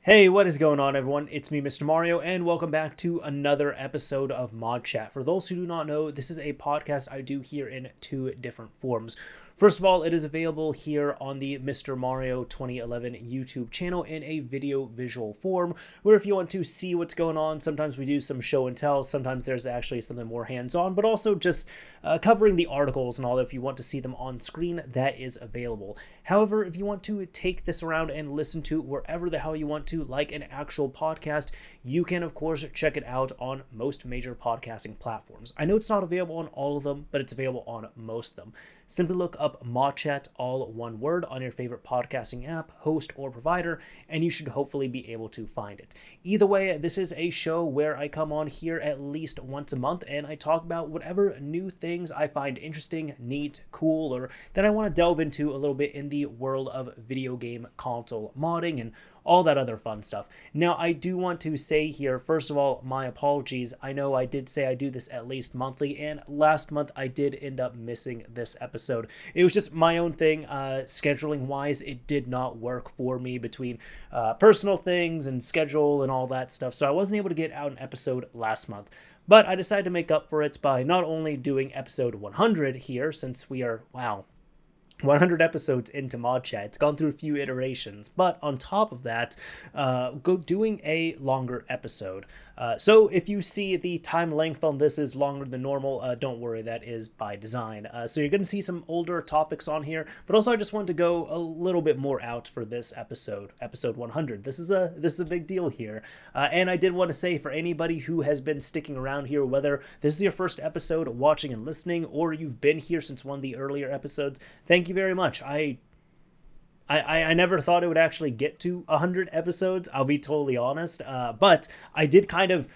Hey, what is going on, everyone? It's me, Mr. Mario, and welcome back to another episode of ModChat. For those who do not know, this is a podcast I do here in two different forms. First of all, it is available here on the Mr. Mario 2011 YouTube channel in a video visual form, where if you want to see what's going on, sometimes we do some show and tell, sometimes there's actually something more hands-on, but also just covering the articles and all that. If you want to see them on screen, that is available. However, if you want to take this around and listen to wherever the hell you want to, like an actual podcast, you can, of course, check it out on most major podcasting platforms. I know it's not available on all of them, but it's available on most of them. Simply look up ModChat, all one word, on your favorite podcasting app, host, or provider, and you should hopefully be able to find it. Either way, this is a show where I come on here at least once a month, and I talk about whatever new things I find interesting, neat, cool, or that I want to delve into a little bit in the world of video game console modding and all that other fun stuff. Now, I do want to say here, first of all, my apologies. I know I did say I do this at least monthly, and last month I did end up missing this episode. It was just my own thing. Scheduling-wise, it did not work for me between personal things and schedule and all that stuff, so I wasn't able to get out an episode last month. But I decided to make up for it by not only doing episode 100 here, since we are, 100 episodes into ModChat. It's gone through a few iterations, but on top of that, doing a longer episode. So if you see the time length on this is longer than normal, don't worry, that is by design. So you're going to see some older topics on here, but also I just wanted to go a little bit more out for this episode 100. This is a big deal here, and I did want to say, for anybody who has been sticking around here, whether this is your first episode watching and listening, or you've been here since one of the earlier episodes, thank you very much. I never thought it would actually get to 100 episodes, I'll be totally honest, but I did kind of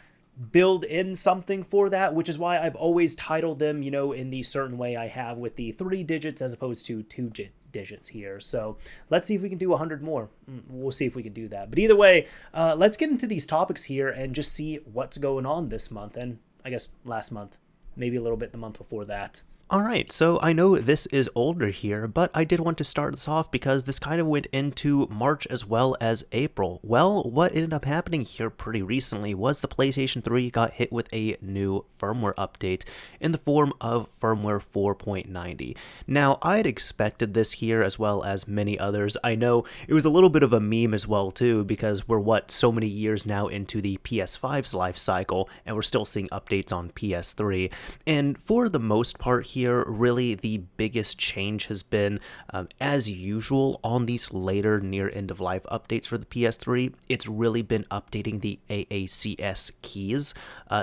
build in something for that, which is why I've always titled them, in the certain way I have, with the 3 digits as opposed to 2 digits here. So let's see if we can do 100 more. We'll see if we can do that. But either way, let's get into these topics here and just see what's going on this month, and I guess last month, maybe a little bit the month before that. Alright, so I know this is older here, but I did want to start this off because this kind of went into March as well as April. Well, what ended up happening here pretty recently was the PlayStation 3 got hit with a new firmware update in the form of firmware 4.90. Now, I had expected this here as well as many others. I know it was a little bit of a meme as well too, because we're so many years now into the PS5's life cycle, and we're still seeing updates on PS3. And for the most part here, really the biggest change has been, as usual, on these later near end of life updates for the PS3, it's really been updating the AACS keys.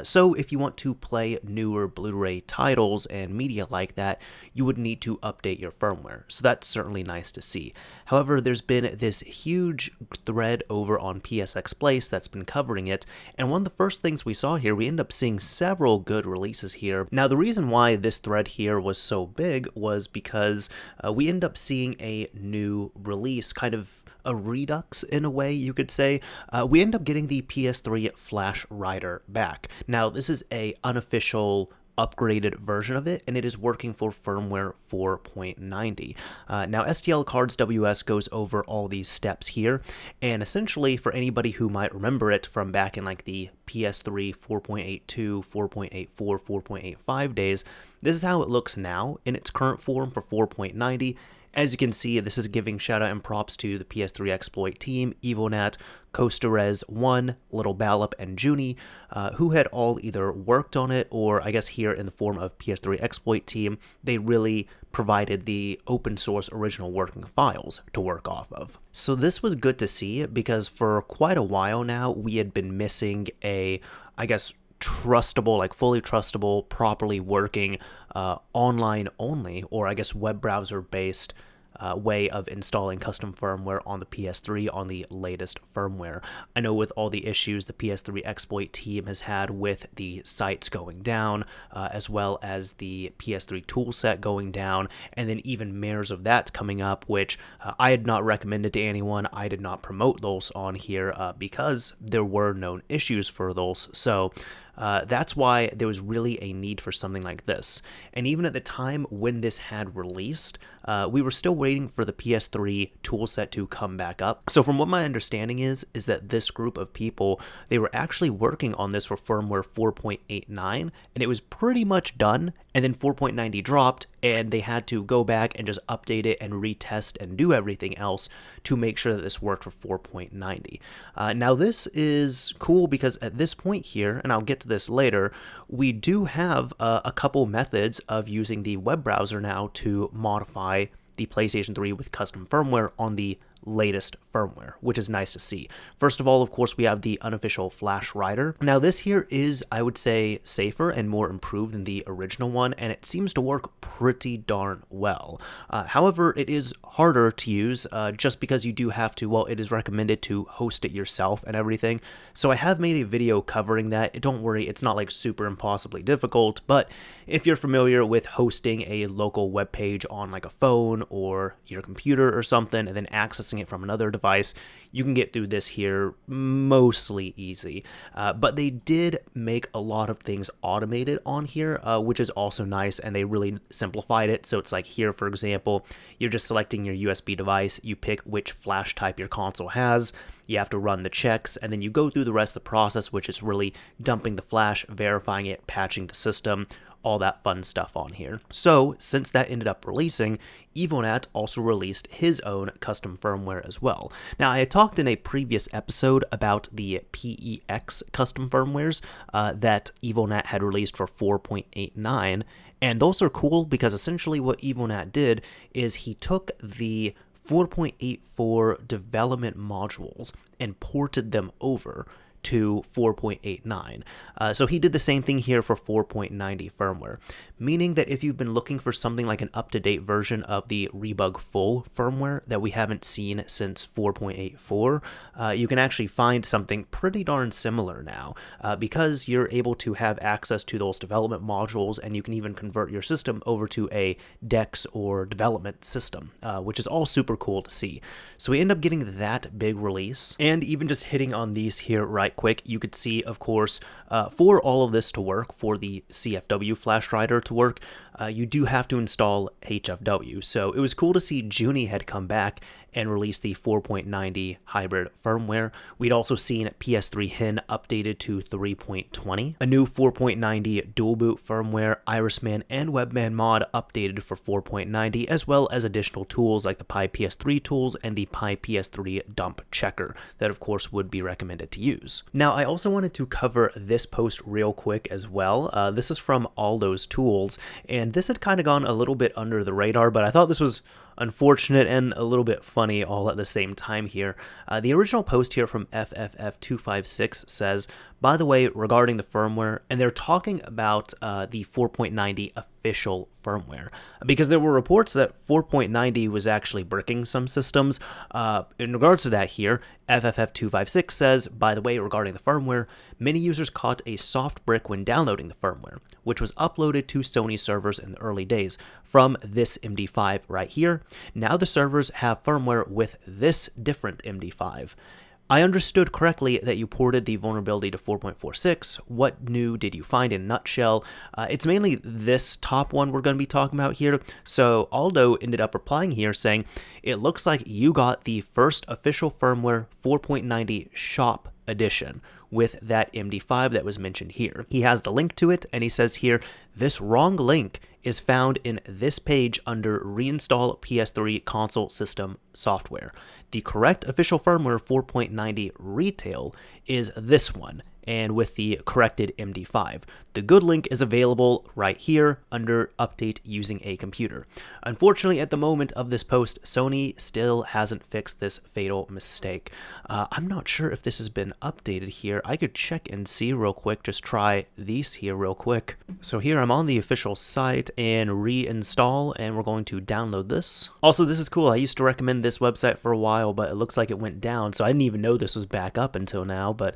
So if you want to play newer Blu-ray titles and media like that, you would need to update your firmware. So that's certainly nice to see. However, there's been this huge thread over on PSX Place that's been covering it, and one of the first things we saw here, we end up seeing several good releases here. Now, the reason why this thread here was so big was because we end up seeing a new release, kind of a redux in a way you could say. We end up getting the PS3 Flash Writer back. Now, this is a unofficial upgraded version of it, and it is working for firmware 4.90. Now, STL Cards WS goes over all these steps here, and essentially, for anybody who might remember it from back in like the PS3 4.82, 4.84, 4.85 days, this is how it looks now in its current form for 4.90. As you can see, this is giving shout out and props to the PS3 exploit team, Evilnat, Coasterez1, Little Ballop, and Junie, who had all either worked on it, or I guess here in the form of PS3 exploit team, they really provided the open source original working files to work off of. So this was good to see, because for quite a while now, we had been missing a, trustable, fully trustable, properly working, online only, or web browser based way of installing custom firmware on the PS3 on the latest firmware. I know with all the issues the PS3 exploit team has had with the sites going down, as well as the PS3 toolset going down, and then even mirrors of that coming up, which I had not recommended to anyone. I did not promote those on here because there were known issues for those. So That's why there was really a need for something like this. And even at the time when this had released, we were still waiting for the PS3 toolset to come back up. So from what my understanding is that this group of people, they were actually working on this for firmware 4.89, and it was pretty much done, and then 4.90 dropped, and they had to go back and just update it and retest and do everything else to make sure that this worked for 4.90. Now this is cool because at this point here, and I'll get to this later, we do have a couple methods of using the web browser now to modify the PlayStation 3 with custom firmware on the latest firmware, which is nice to see. First of all, of course, we have the unofficial flash writer. Now this here is, I would say, safer and more improved than the original one, and it seems to work pretty darn well. However, it is harder to use just because you do have to, well, it is recommended to host it yourself and everything. So I have made a video covering that. Don't worry, it's not like super impossibly difficult, but if you're familiar with hosting a local web page on like a phone or your computer or something and then accessing it from another device, you can get through this here mostly easy. But they did make a lot of things automated on here, which is also nice, and they really simplified it. So it's like here, for example, you're just selecting your USB device, you pick which flash type your console has, you have to run the checks, and then you go through the rest of the process, which is really dumping the flash, verifying it, patching the system, all that fun stuff on here. So since that ended up releasing, Evilnat also released his own custom firmware as well. Now, I had talked in a previous episode about the PEX custom firmwares that Evilnat had released for 4.89, and those are cool because essentially what Evilnat did is he took the 4.84 development modules and ported them over to 4.89. So he did the same thing here for 4.90 firmware, meaning that if you've been looking for something like an up-to-date version of the Rebug Full firmware that we haven't seen since 4.84, you can actually find something pretty darn similar now because you're able to have access to those development modules, and you can even convert your system over to a DEX or development system, which is all super cool to see. So we end up getting that big release, and even just hitting on these here right quick, you could see, of course, for all of this to work, for the CFW flash writer to work, you do have to install HFW. So it was cool to see Junie had come back and released the 4.90 hybrid firmware. We'd also seen PS3 HIN updated to 3.20, a new 4.90 dual boot firmware, Irisman and Webman mod updated for 4.90, as well as additional tools like the PS3 tools and the PS3 dump checker that of course would be recommended to use. Now, I also wanted to cover this post real quick as well. This is from All Those Tools, and this had kind of gone a little bit under the radar, but I thought this was unfortunate and a little bit funny all at the same time here. The original post here from FFF256 says, by the way, regarding the firmware, and they're talking about the 4.90 official firmware, because there were reports that 4.90 was actually bricking some systems. In regards to that here, FFF256 says, by the way, regarding the firmware, many users caught a soft brick when downloading the firmware, which was uploaded to Sony servers in the early days from this MD5 right here. Now the servers have firmware with this different MD5. I understood correctly that you ported the vulnerability to 4.46. What new did you find in a nutshell? It's mainly this top one we're going to be talking about here. So Aldo ended up replying here saying, it looks like you got the first official firmware 4.90 shop edition with that MD5 that was mentioned here. He has the link to it, and he says here, this wrong link is found in this page under reinstall PS3 console system software. The correct official firmware 4.90 retail is this one, and with the corrected MD5. The good link is available right here under update using a computer. Unfortunately, at the moment of this post, Sony still hasn't fixed this fatal mistake. I'm not sure if this has been updated here. I could check and see real quick, just try these here real quick. So here I'm on the official site and reinstall, and we're going to download this. Also, this is cool. I used to recommend this website for a while, but it looks like it went down, so I didn't even know this was back up until now, but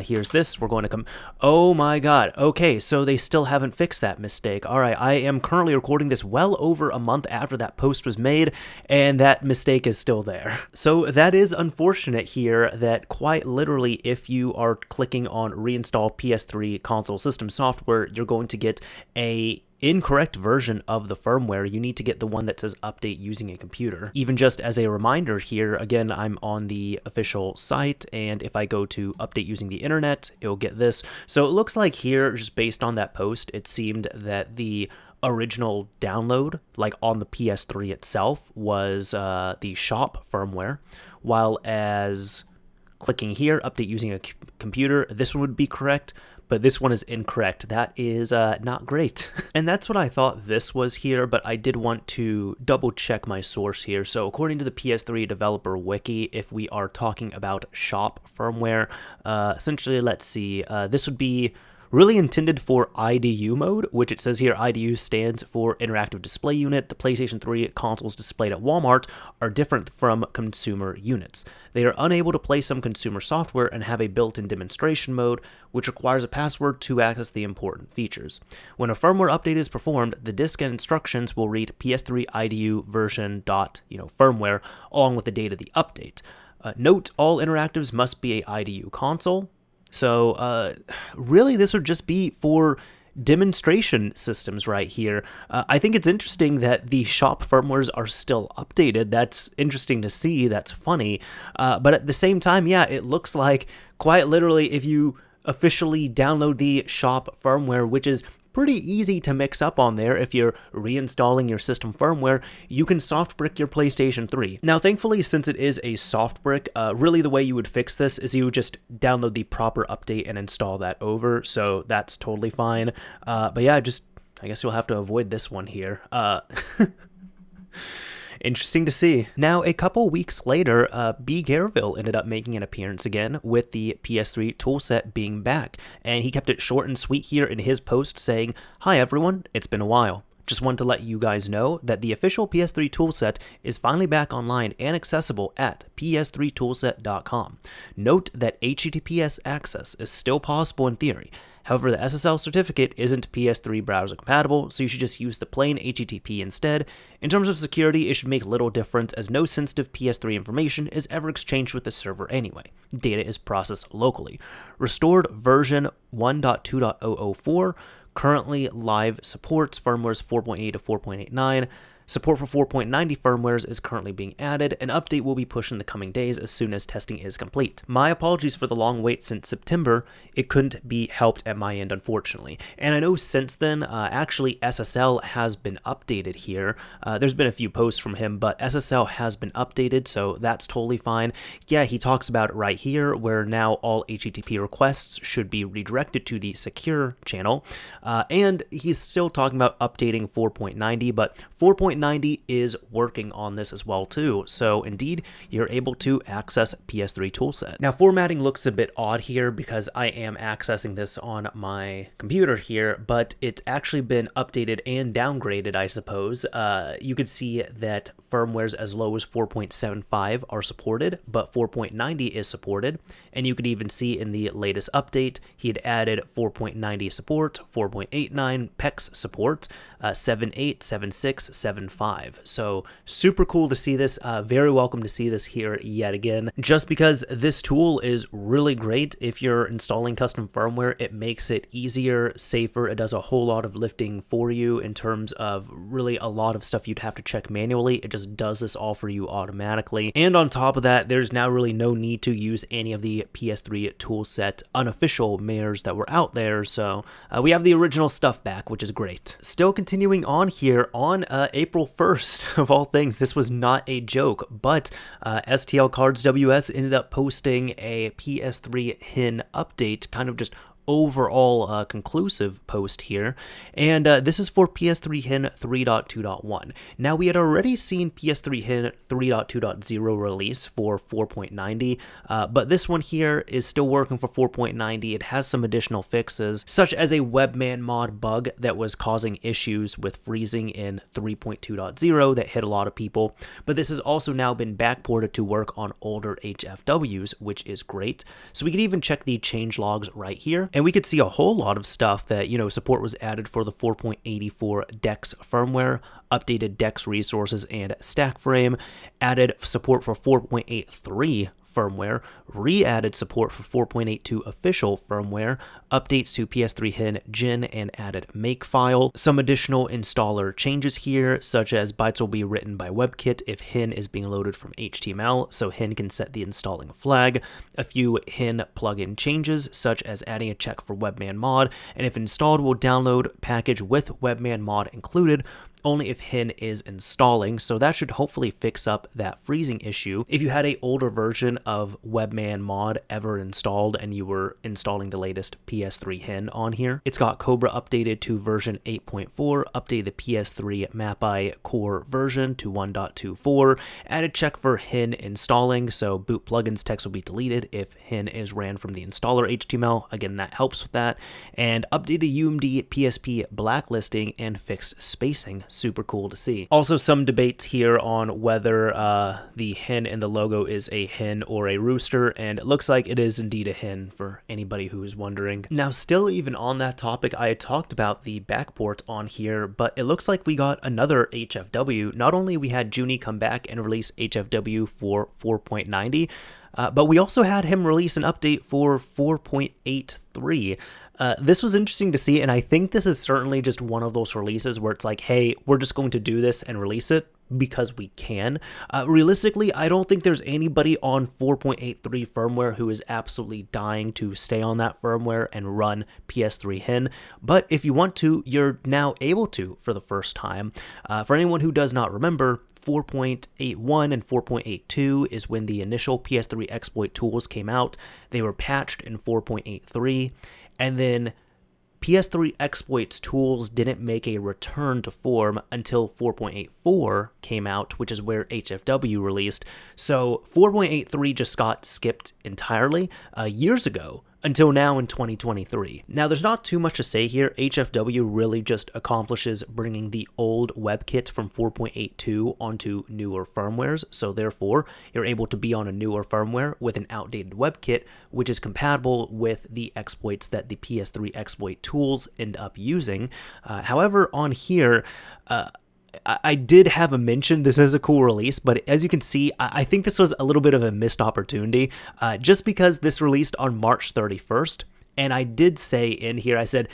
here's this. this. We're going to come. Oh my god. Okay, so they still haven't fixed that mistake. All right, I am currently recording this well over a month after that post was made, and that mistake is still there. So that is unfortunate here that quite literally, if you are clicking on reinstall PS3 console system software, you're going to get a incorrect version of the firmware. You need to get the one that says update using a computer. Even just as a reminder here, again, I'm on the official site, and if I go to update using the internet, it'll get this. So it looks like here, just based on that post, it seemed that the original download, like on the PS3 itself, was the shop firmware, while as clicking here, update using a computer, this one would be correct, but this one is incorrect. That is not great. And that's what I thought this was here, but I did want to double check my source here. So according to the PS3 developer wiki, if we are talking about shop firmware, essentially, let's see, this would be really intended for IDU mode, which it says here IDU stands for Interactive Display Unit. The PlayStation 3 consoles displayed at Walmart are different from consumer units. They are unable to play some consumer software and have a built-in demonstration mode, which requires a password to access the important features. When a firmware update is performed, the disk and instructions will read PS3 IDU version firmware along with the date of the update. Note, all interactives must be a IDU console. So really, this would just be for demonstration systems right here. I think it's interesting that the shop firmwares are still updated. That's interesting to see. That's funny. But at the same time, yeah, it looks like quite literally if you officially download the shop firmware, which is pretty easy to mix up on there. If you're reinstalling your system firmware, you can soft brick your PlayStation 3. Now, thankfully, since it is a soft brick, really the way you would fix this is you would just download the proper update and install that over, so that's totally fine. But yeah, I guess you'll have to avoid this one here. Interesting to see. Now, a couple weeks later, B. Garville ended up making an appearance again with the PS3 Toolset being back, and he kept it short and sweet here in his post saying, "Hi everyone, it's been a while. Just wanted to let you guys know that the official PS3 Toolset is finally back online and accessible at ps3toolset.com. Note that HTTPS access is still possible in theory. However, the SSL certificate isn't PS3 browser compatible, so you should just use the plain HTTP instead. In terms of security, it should make little difference as no sensitive PS3 information is ever exchanged with the server anyway. Data is processed locally. Restored version 1.2.004, currently live supports firmwares 4.8 to 4.89. Support for 4.90 firmwares is currently being added. An update will be pushed in the coming days as soon as testing is complete. My apologies for the long wait since September. It couldn't be helped at my end, unfortunately. And I know since then, actually SSL has been updated here. There's been a few posts from him, but SSL has been updated, so that's totally fine. Yeah, he talks about it right here, where now all HTTP requests should be redirected to the secure channel. And he's still talking about updating 4.90, but 4.90 is working on this as well too, so indeed you're able to access PS3 Toolset. Now, formatting looks a bit odd here because I am accessing this on my computer here, but it's actually been updated and downgraded, I suppose. You could see that firmwares as low as 4.75 are supported, but 4.90 is supported, and you could even see in the latest update he had added 4.90 support, 4.89 PEX support, 7.8, 7.6, 7.5. So super cool to see this. Very welcome to see this here yet again. Just because this tool is really great if you're installing custom firmware, it makes it easier, safer. It does a whole lot of lifting for you in terms of really a lot of stuff you'd have to check manually. It just does this all for you automatically. And on top of that, there's now really no need to use any of the PS3 Toolset unofficial mayors that were out there. So we have the original stuff back, which is great. Still continuing on here on April 1st, of all things, this was not a joke, but STL Cards WS ended up posting a PS3 HIN update, kind of just overall conclusive post here, and this is for PS3 HIN 3.2.1. Now, we had already seen PS3 HIN 3.2.0 release for 4.90, but this one here is still working for 4.90. It has some additional fixes, such as a webman mod bug that was causing issues with freezing in 3.2.0 that hit a lot of people, but this has also now been backported to work on older HFWs, which is great. So we can even check the change logs right here, and we could see a whole lot of stuff that, support was added for the 4.84 DEX firmware, updated DEX resources and stack frame, added support for 4.83 firmware, re-added support for 4.82 official firmware, updates to PS3 HIN Gen and added makefile, some additional installer changes here, such as bytes will be written by WebKit if HIN is being loaded from HTML, so HIN can set the installing flag, a few HIN plugin changes, such as adding a check for Webman mod, and if installed will download package with Webman mod included, only if HIN is installing, so that should hopefully fix up that freezing issue. If you had an older version of Webman mod ever installed and you were installing the latest PS3 HIN on here, it's got Cobra updated to version 8.4, updated the PS3 MapI core version to 1.24, added check for HIN installing, so boot plugins text will be deleted if HIN is ran from the installer HTML, again that helps with that, and updated UMD PSP blacklisting and fixed spacing. Super cool to see. Also, some debates here on whether the HIN in the logo is a hen or a rooster, and it looks like it is indeed a hen for anybody who is wondering. Now, still even on that topic, I had talked about the backport on here, but it looks like we got another HFW. Not only we had Junie come back and release HFW for 4.90, but we also had him release an update for 4.83. This was interesting to see, and I think this is certainly just one of those releases where it's like, hey, we're just going to do this and release it because we can. Realistically, I don't think there's anybody on 4.83 firmware who is absolutely dying to stay on that firmware and run PS3 HIN, but if you want to, you're now able to for the first time. For anyone who does not remember, 4.81 and 4.82 is when the initial PS3 exploit tools came out. They were patched in 4.83, and then PS3 exploits tools didn't make a return to form until 4.84 came out, which is where HFW released. So 4.83 just got skipped entirely years ago, until now in 2023. Now, there's not too much to say here. HFW really just accomplishes bringing the old WebKit from 4.82 onto newer firmwares, so therefore, you're able to be on a newer firmware with an outdated WebKit, which is compatible with the exploits that the PS3 exploit tools end up using. However, on here, I did have a mention, this is a cool release, but as you can see, I think this was a little bit of a missed opportunity, just because this released on March 31st, and I did say in here, I said,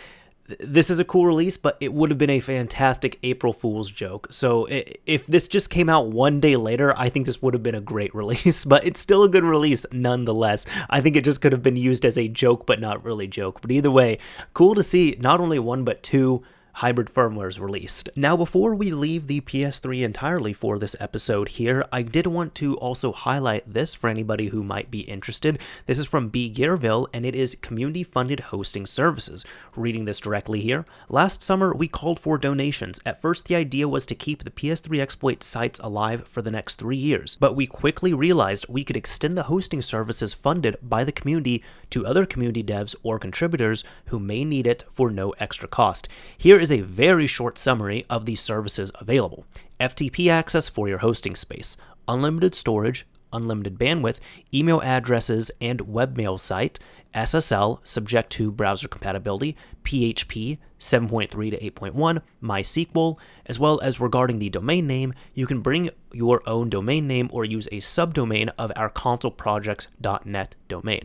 this is a cool release, but it would have been a fantastic April Fool's joke. So if this just came out one day later, I think this would have been a great release, but it's still a good release nonetheless. I think it just could have been used as a joke, but not really joke. But either way, cool to see not only one, but two hybrid firmwares released. Now, before we leave the PS3 entirely for this episode here, I did want to also highlight this for anybody who might be interested. This is from B. Gearville, and it is community-funded hosting services. Reading this directly here, last summer we called for donations. At first, the idea was to keep the PS3 exploit sites alive for the next 3 years, but we quickly realized we could extend the hosting services funded by the community to other community devs or contributors who may need it for no extra cost. Here is a very short summary of these services available. FTP access for your hosting space, unlimited storage, unlimited bandwidth, email addresses and webmail site, SSL subject to browser compatibility, PHP 7.3 to 8.1, MySQL, as well as regarding the domain name, you can bring your own domain name or use a subdomain of our consoleprojects.net domain.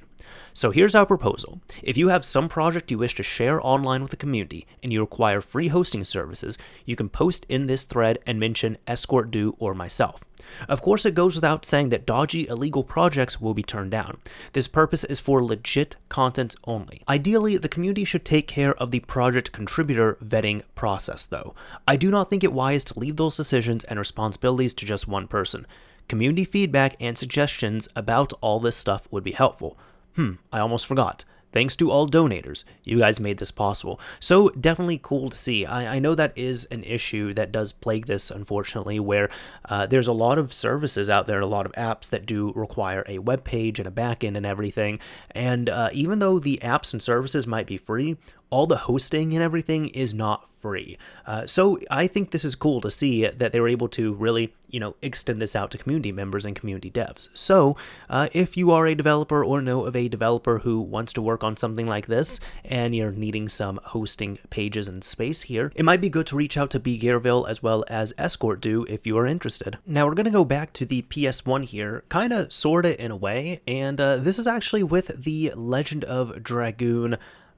So here's our proposal. If you have some project you wish to share online with the community and you require free hosting services, you can post in this thread and mention EscortDo or myself. Of course, it goes without saying that dodgy, illegal projects will be turned down. This purpose is for legit content only. Ideally, the community should take care of the project contributor vetting process, though. I do not think it wise to leave those decisions and responsibilities to just one person. Community feedback and suggestions about all this stuff would be helpful. I almost forgot. Thanks to all donators. You guys made this possible. So definitely cool to see. I know that is an issue that does plague this, unfortunately, where there's a lot of services out there, a lot of apps that do require a web page and a backend and everything. And even though the apps and services might be free, all the hosting and everything is not free. So I think this is cool to see that they were able to really, extend this out to community members and community devs. So if you are a developer or know of a developer who wants to work on something like this and you're needing some hosting pages and space here, it might be good to reach out to bgearville as well as Escort do if you are interested. Now we're going to go back to the PS1 here, kind of, sort of in a way, and this is actually with the Legend of Dragoon,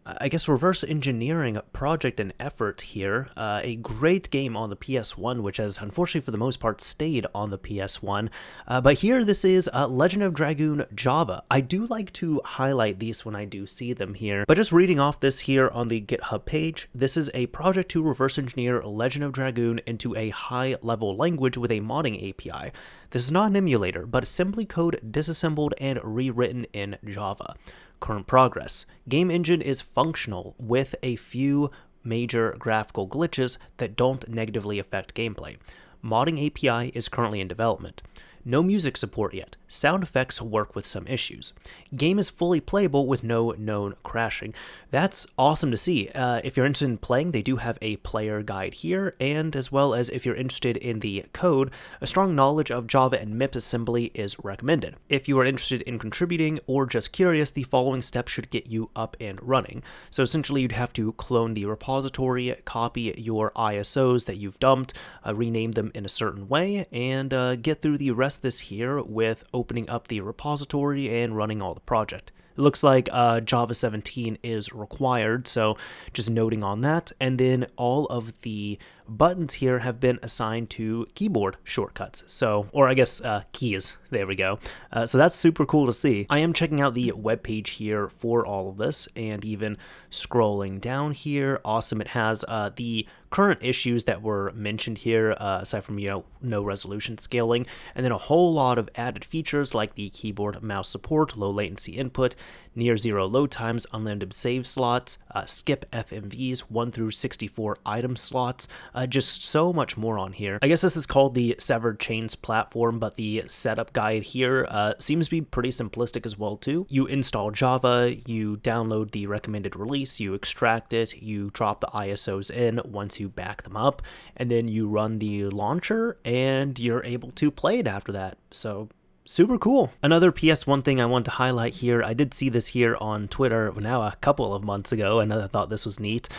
I guess, reverse engineering project and effort here. A great game on the PS1, which has unfortunately for the most part stayed on the PS1. But here this is Legend of Dragoon Java. I do like to highlight these when I do see them here. But just reading off this here on the GitHub page, this is a project to reverse engineer Legend of Dragoon into a high-level language with a modding API. This is not an emulator, but assembly code disassembled and rewritten in Java. Current progress. Game engine is functional with a few major graphical glitches that don't negatively affect gameplay. Modding API is currently in development. No music support yet. Sound effects work with some issues. Game is fully playable with no known crashing. That's awesome to see. If you're interested in playing, they do have a player guide here, and as well as if you're interested in the code, a strong knowledge of Java and MIPS assembly is recommended. If you are interested in contributing or just curious, the following steps should get you up and running. So essentially you'd have to clone the repository, copy your ISOs that you've dumped, rename them in a certain way, and get through the rest of this here with opening up the repository and running all the project. It looks like Java 17 is required, so just noting on that. And then all of the buttons here have been assigned to keyboard shortcuts. So, or I guess keys. There we go. So that's super cool to see. I am checking out the webpage here for all of this, and even scrolling down here. Awesome. It has the current issues that were mentioned here, aside from, no resolution scaling, and then a whole lot of added features like the keyboard mouse support, low latency input, near zero load times, unlimited save slots, skip FMVs, 1 through 64 item slots, just so much more on here. I guess this is called the Severed Chains platform, but the setup guide here seems to be pretty simplistic as well too. You install Java, you download the recommended release, you extract it, you drop the ISOs in once you back them up, and then you run the launcher and you're able to play it after that. So super cool. Another PS1 thing I want to highlight here, I did see this here on Twitter now a couple of months ago, and I thought this was neat.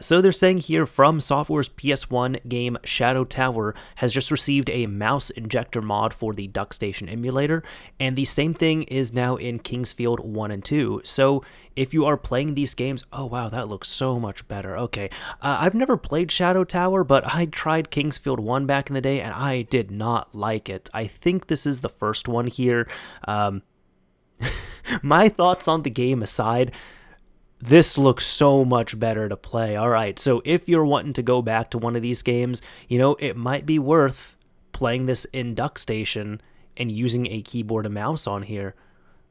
So they're saying here, From Software's PS1 game Shadow Tower has just received a mouse injector mod for the DuckStation emulator, and the same thing is now in Kingsfield 1 and 2. So if you are playing these games, oh wow, that looks so much better. Okay, I've never played Shadow Tower, but I tried Kingsfield 1 back in the day, and I did not like it. I think this is the first one here. My thoughts on the game aside, this looks so much better to play. All right, so if you're wanting to go back to one of these games, it might be worth playing this in DuckStation and using a keyboard and mouse on here.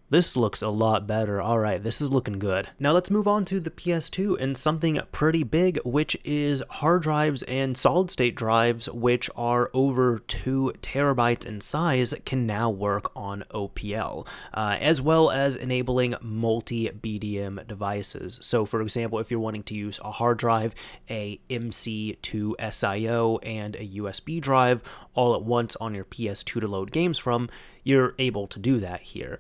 This looks a lot better. All right, this is looking good. Now let's move on to the PS2 and something pretty big, which is hard drives and solid state drives, which are over 2 terabytes in size, can now work on OPL, as well as enabling multi-BDM devices. So for example, if you're wanting to use a hard drive, a MC2 SIO, and a USB drive all at once on your PS2 to load games from, you're able to do that here.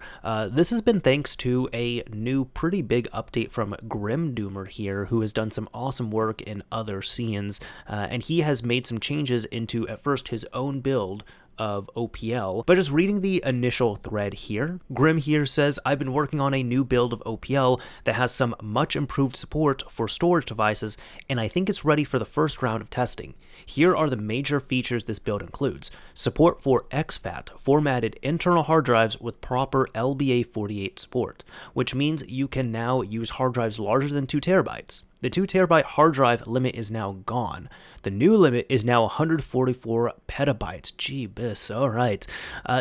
This has been thanks to a new pretty big update from Grimdoomer here, who has done some awesome work in other scenes, and he has made some changes into, at first, his own build of OPL. But just reading the initial thread here, Grim here says, I've been working on a new build of OPL that has some much improved support for storage devices, and I think it's ready for the first round of testing. Here are the major features this build includes. Support for exFAT, formatted internal hard drives with proper LBA48 support, which means you can now use hard drives larger than 2 terabytes. The 2 terabyte hard drive limit is now gone. The new limit is now 144 petabytes. Gee, this. All right.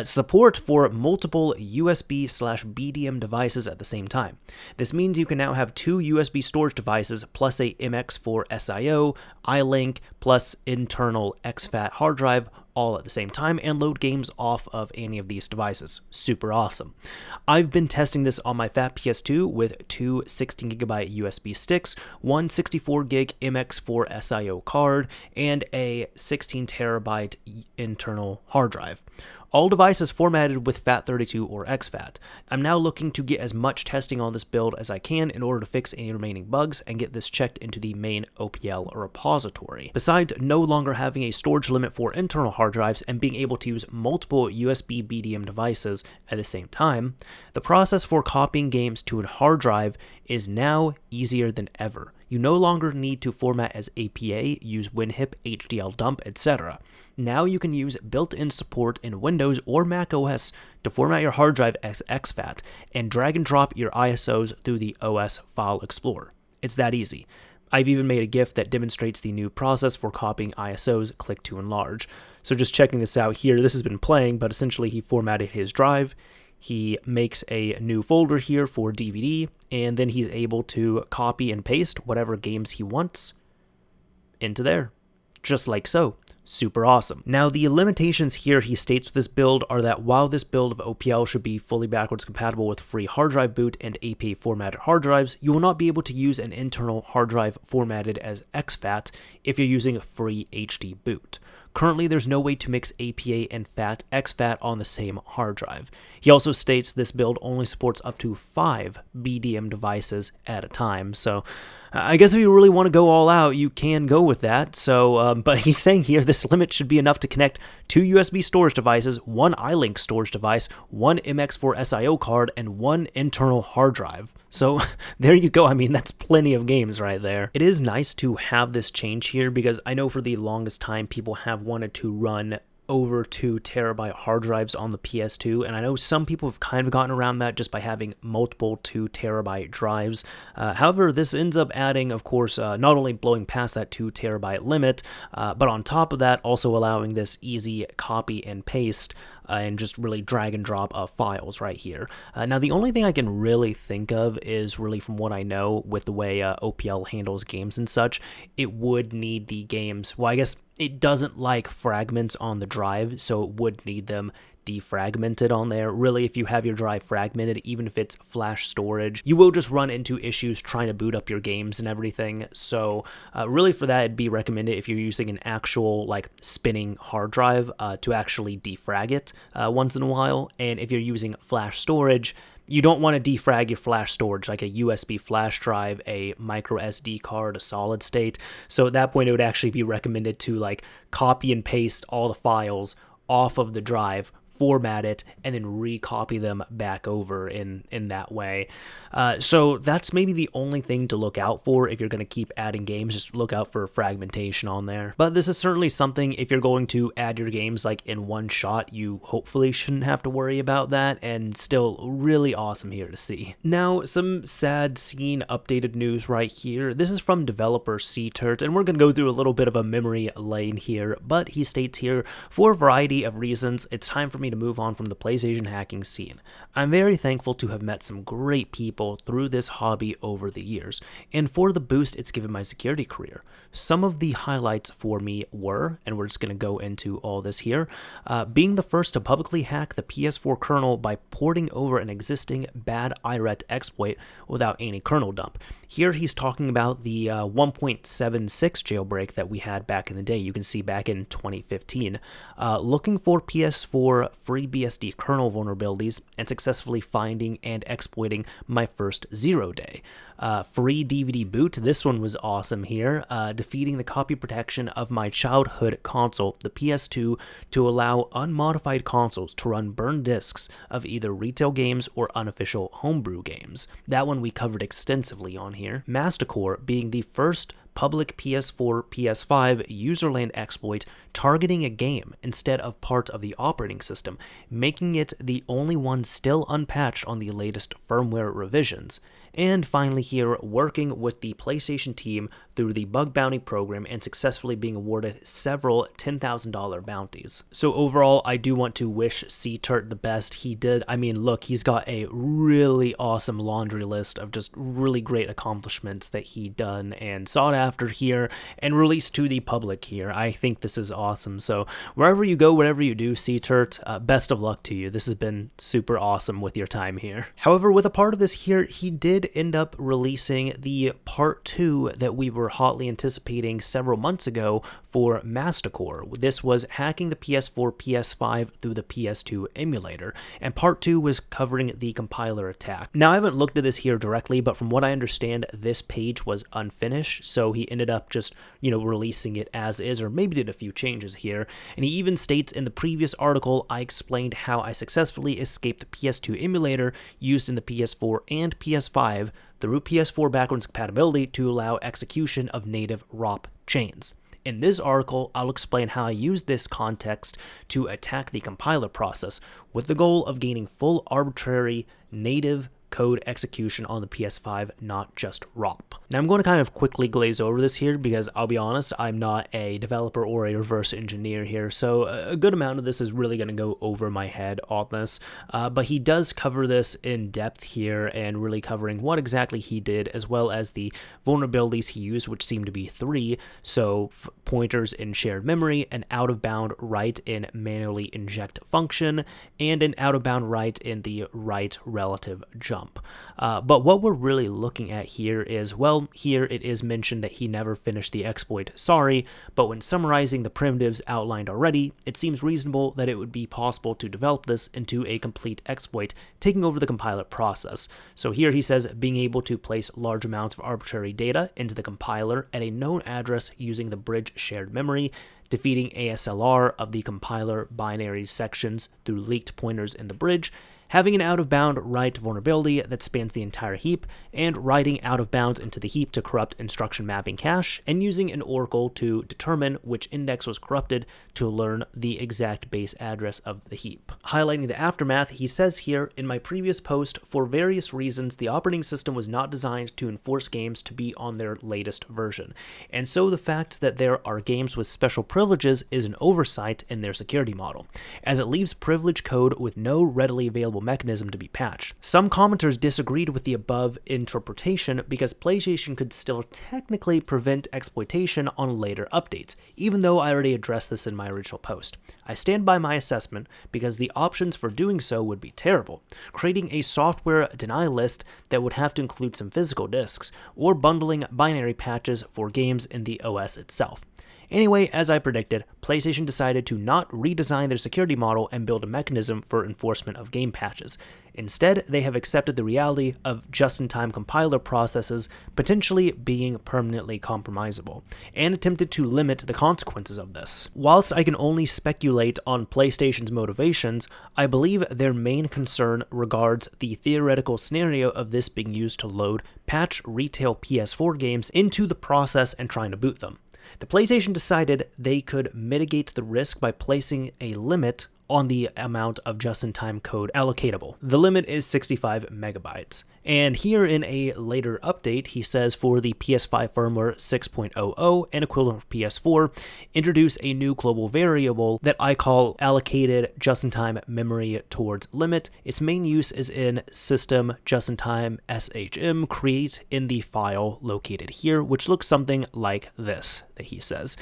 Support for multiple USB/BDM devices at the same time. This means you can now have two USB storage devices plus a MX4 SIO, iLink, plus internal exFAT hard drive all at the same time and load games off of any of these devices. Super awesome. I've been testing this on my fat PS2 with two 16GB USB sticks, one 64GB MX4 SIO card, and a 16TB internal hard drive. All devices formatted with FAT32 or exFAT. I'm now looking to get as much testing on this build as I can in order to fix any remaining bugs and get this checked into the main OPL repository. Besides no longer having a storage limit for internal hard drives and being able to use multiple USB BDM devices at the same time, the process for copying games to a hard drive is now easier than ever. You no longer need to format as APA, use WinHip, HDL dump, etc. Now you can use built-in support in Windows or Mac OS to format your hard drive as exFAT and drag and drop your ISOs through the OS File Explorer. It's that easy. I've even made a GIF that demonstrates the new process for copying ISOs, click to enlarge. So just checking this out here, this has been playing, but essentially he formatted his drive. He makes a new folder here for DVD, and then he's able to copy and paste whatever games he wants into there, just like so. Super awesome. Now, the limitations here he states with this build are that while this build of OPL should be fully backwards compatible with free hard drive boot and APA formatted hard drives, you will not be able to use an internal hard drive formatted as exFAT if you're using a free HD boot. Currently, there's no way to mix APA and exFAT on the same hard drive. He also states this build only supports up to 5 BDM devices at a time, so I guess if you really want to go all out, you can go with that. So, but he's saying here this limit should be enough to connect 2 USB storage devices, 1 iLink storage device, 1 MX4 SIO card, and 1 internal hard drive. So there you go. I mean, that's plenty of games right there. It is nice to have this change here because I know for the longest time people have wanted to run over 2 terabyte hard drives on the PS2, and I know some people have kind of gotten around that just by having multiple 2 terabyte drives. However, this ends up adding, of course, not only blowing past that 2 terabyte limit, but on top of that, also allowing this easy copy and paste and just really drag and drop files right here. Now, the only thing I can really think of is really from what I know with the way OPL handles games and such, it would need the games, well, I guess it doesn't like fragments on the drive, so it would need them defragmented on there. Really, if you have your drive fragmented, even if it's flash storage, you will just run into issues trying to boot up your games and everything. So really for that, it'd be recommended if you're using an actual like spinning hard drive to actually defrag it once in a while. And if you're using flash storage, you don't want to defrag your flash storage like a USB flash drive, a micro SD card, a solid state. So at that point, it would actually be recommended to like copy and paste all the files off of the drive, format it, and then recopy them back over in that way. So that's maybe the only thing to look out for if you're going to keep adding games. Just look out for fragmentation on there. But this is certainly something, if you're going to add your games like in one shot, you hopefully shouldn't have to worry about that, and still really awesome here to see. Now, some sad scene updated news right here. This is from developer CTurt, and we're going to go through a little bit of a memory lane here, but he states here, for a variety of reasons, it's time for me to move on from the PlayStation hacking scene. I'm very thankful to have met some great people through this hobby over the years, and for the boost it's given my security career. Some of the highlights for me were, and we're just going to go into all this here, being the first to publicly hack the PS4 kernel by porting over an existing bad IRET exploit without any kernel dump. Here he's talking about the 1.76 jailbreak that we had back in the day. You can see back in 2015, looking for PS4 FreeBSD kernel vulnerabilities and successfully finding and exploiting my first 0-day. Free DVD boot, this one was awesome here, defeating the copy protection of my childhood console, the PS2, to allow unmodified consoles to run burned discs of either retail games or unofficial homebrew games. That one we covered extensively on here. Mastercore being the first public PS4, PS5 userland exploit targeting a game instead of part of the operating system, making it the only one still unpatched on the latest firmware revisions. And finally here, working with the PlayStation team through the bug bounty program and successfully being awarded several $10,000 bounties. So overall, I do want to wish CTurt the best. Look, he's got a really awesome laundry list of just really great accomplishments that he done and sought after here and released to the public here. I think this is awesome. So wherever you go, whatever you do, CTurt, best of luck to you. This has been super awesome with your time here. However, with a part of this here, he did end up releasing the part 2 that we were hotly anticipating several months ago for Masticore. This was hacking the PS4, PS5 through the PS2 emulator, and part 2 was covering the compiler attack. Now, I haven't looked at this here directly, but from what I understand, this page was unfinished, so he ended up just, releasing it as is, or maybe did a few changes here. And he even states in the previous article, I explained how I successfully escaped the PS2 emulator used in the PS4 and PS5 through PS4 backwards compatibility to allow execution of native ROP chains. In this article, I'll explain how I use this context to attack the compiler process with the goal of gaining full arbitrary native code execution on the PS5, not just ROP. Now I'm going to kind of quickly glaze over this here because I'll be honest, I'm not a developer or a reverse engineer here, so a good amount of this is really going to go over my head on this, but he does cover this in depth here and really covering what exactly he did as well as the vulnerabilities he used, which seem to be 3, so pointers in shared memory, an out-of-bound write in manually inject function, and an out-of-bound write in the write relative jump. But what we're really looking at here is, well, here it is mentioned that he never finished the exploit, sorry, but when summarizing the primitives outlined already, it seems reasonable that it would be possible to develop this into a complete exploit, taking over the compiler process. So here he says being able to place large amounts of arbitrary data into the compiler at a known address using the bridge shared memory, defeating ASLR of the compiler binary sections through leaked pointers in the bridge, having an out-of-bound write vulnerability that spans the entire heap, and writing out of bounds into the heap to corrupt instruction mapping cache, and using an oracle to determine which index was corrupted to learn the exact base address of the heap. Highlighting the aftermath, he says here, in my previous post, for various reasons, the operating system was not designed to enforce games to be on their latest version, and so the fact that there are games with special privileges is an oversight in their security model, as it leaves privileged code with no readily available mechanism to be patched. Some commenters disagreed with the above interpretation because PlayStation could still technically prevent exploitation on later updates, even though I already addressed this in my original post. I stand by my assessment because the options for doing so would be terrible, creating a software denial list that would have to include some physical disks, or bundling binary patches for games in the OS itself. Anyway, as I predicted, PlayStation decided to not redesign their security model and build a mechanism for enforcement of game patches. Instead, they have accepted the reality of just-in-time compiler processes potentially being permanently compromisable, and attempted to limit the consequences of this. Whilst I can only speculate on PlayStation's motivations, I believe their main concern regards the theoretical scenario of this being used to load patch retail PS4 games into the process and trying to boot them. The PlayStation decided they could mitigate the risk by placing a limit on the amount of just-in-time code allocatable. The limit is 65 megabytes. And here in a later update, he says for the PS5 firmware 6.00 and equivalent for PS4, introduce a new global variable that I call allocated just-in-time memory towards limit. Its main use is in system just-in-time SHM create in the file located here, which looks something like this, that he says.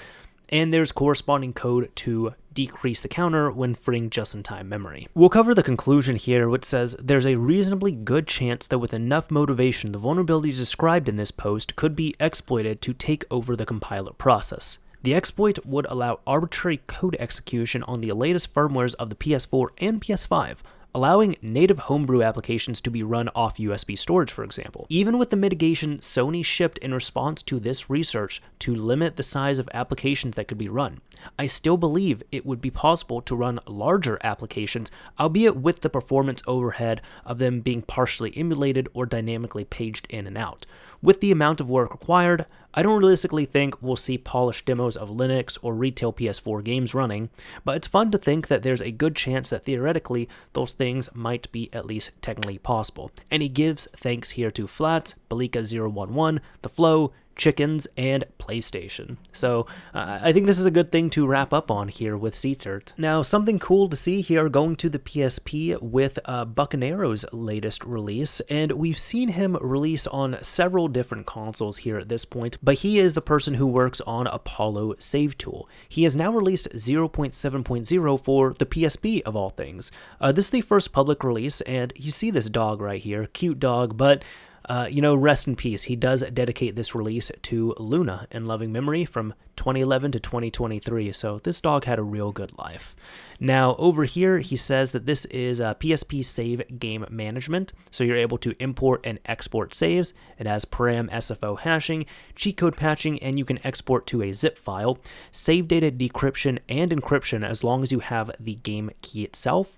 And there's corresponding code to decrease the counter when freeing just-in-time memory. We'll cover the conclusion here, which says there's a reasonably good chance that with enough motivation, the vulnerabilities described in this post could be exploited to take over the compiler process. The exploit would allow arbitrary code execution on the latest firmwares of the PS4 and PS5, allowing native homebrew applications to be run off USB storage, for example. Even with the mitigation Sony shipped in response to this research to limit the size of applications that could be run, I still believe it would be possible to run larger applications, albeit with the performance overhead of them being partially emulated or dynamically paged in and out. With the amount of work required, I don't realistically think we'll see polished demos of Linux or retail PS4 games running, but it's fun to think that there's a good chance that theoretically those things might be at least technically possible. And he gives thanks here to Flats, Balika011, The Flow, Chickens, and PlayStation. So I think this is a good thing to wrap up on here with CTurt. Now, something cool to see here going to the PSP with Bucanero's latest release, and we've seen him release on several different consoles here at this point, but he is the person who works on Apollo Save Tool. He has now released 0.7.0 for the PSP of all things. This is the first public release, and you see this dog right here, cute dog, but rest in peace. He does dedicate this release to Luna in loving memory from 2011 to 2023, so this dog had a real good life. Now, over here, he says that this is PSP Save Game Management, so you're able to import and export saves. It has param SFO hashing, cheat code patching, and you can export to a zip file, save data decryption and encryption as long as you have the game key itself,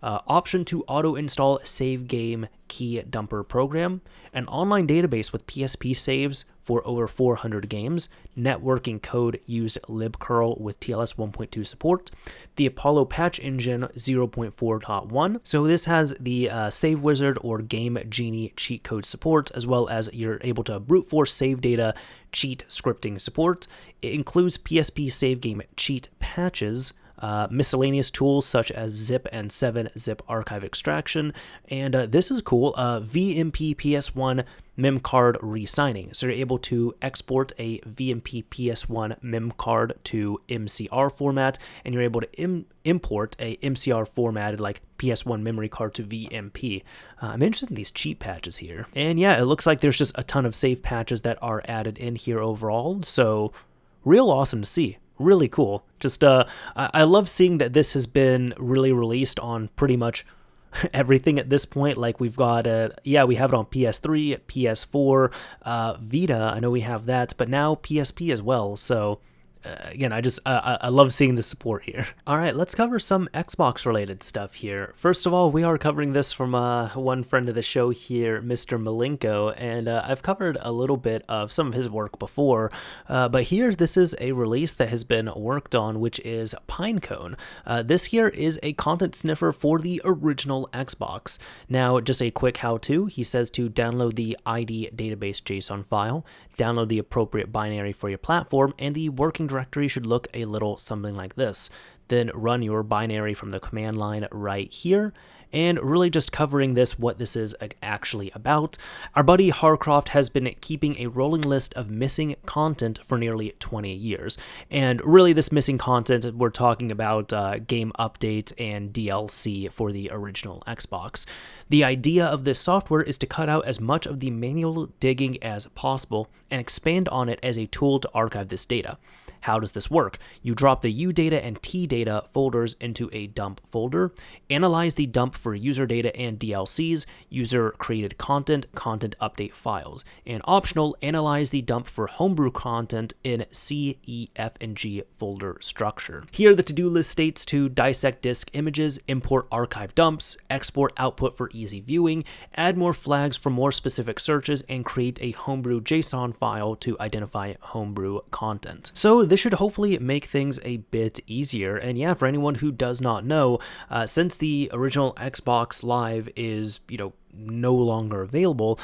option to auto-install save game key dumper program, an online database with PSP saves for over 400 games, networking code used libcurl with TLS 1.2 support, the Apollo patch engine 0.4.1. So this has the save wizard or game genie cheat code support, as well as you're able to brute force save data cheat scripting support. It includes PSP save game cheat patches, miscellaneous tools such as zip and 7-zip archive extraction, and this is cool, VMP PS1 mem card re-signing. So you're able to export a VMP PS1 mem card to MCR format, and you're able to import a MCR formatted like PS1 memory card to VMP. I'm interested in these cheat patches here. And yeah, it looks like there's just a ton of save patches that are added in here overall, so real awesome to see. Really cool. Just I love seeing that this has been really released on pretty much everything at this point. Like we've got we have it on PS3, PS4, Vita. I know we have that, but now PSP as well. So again, I love seeing the support here. All right, let's cover some Xbox related stuff here. First of all, we are covering this from one friend of the show here, Mr. Malenko, and I've covered a little bit of some of his work before, but here this is a release that has been worked on, which is PineCone. This here is a content sniffer for the original Xbox. Now, just a quick how-to, he says to download the ID database JSON file, download the appropriate binary for your platform, and the working directory should look a little something like this. Then run your binary from the command line right here, and really just covering what this is actually about. Our buddy Harcroft has been keeping a rolling list of missing content for nearly 20 years. And really this missing content, we're talking about game updates and DLC for the original Xbox. The idea of this software is to cut out as much of the manual digging as possible and expand on it as a tool to archive this data. How does this work? You drop the UData and TData folders into a dump folder, analyze the dump for user data and DLCs, user-created content, content update files, and optional, analyze the dump for homebrew content in C, E, F, and G folder structure. Here, the to-do list states to dissect disk images, import archive dumps, export output for easy viewing, add more flags for more specific searches, and create a homebrew JSON file to identify homebrew content. So this should hopefully make things a bit easier. And yeah, for anyone who does not know, since the original Xbox Live is, no longer available,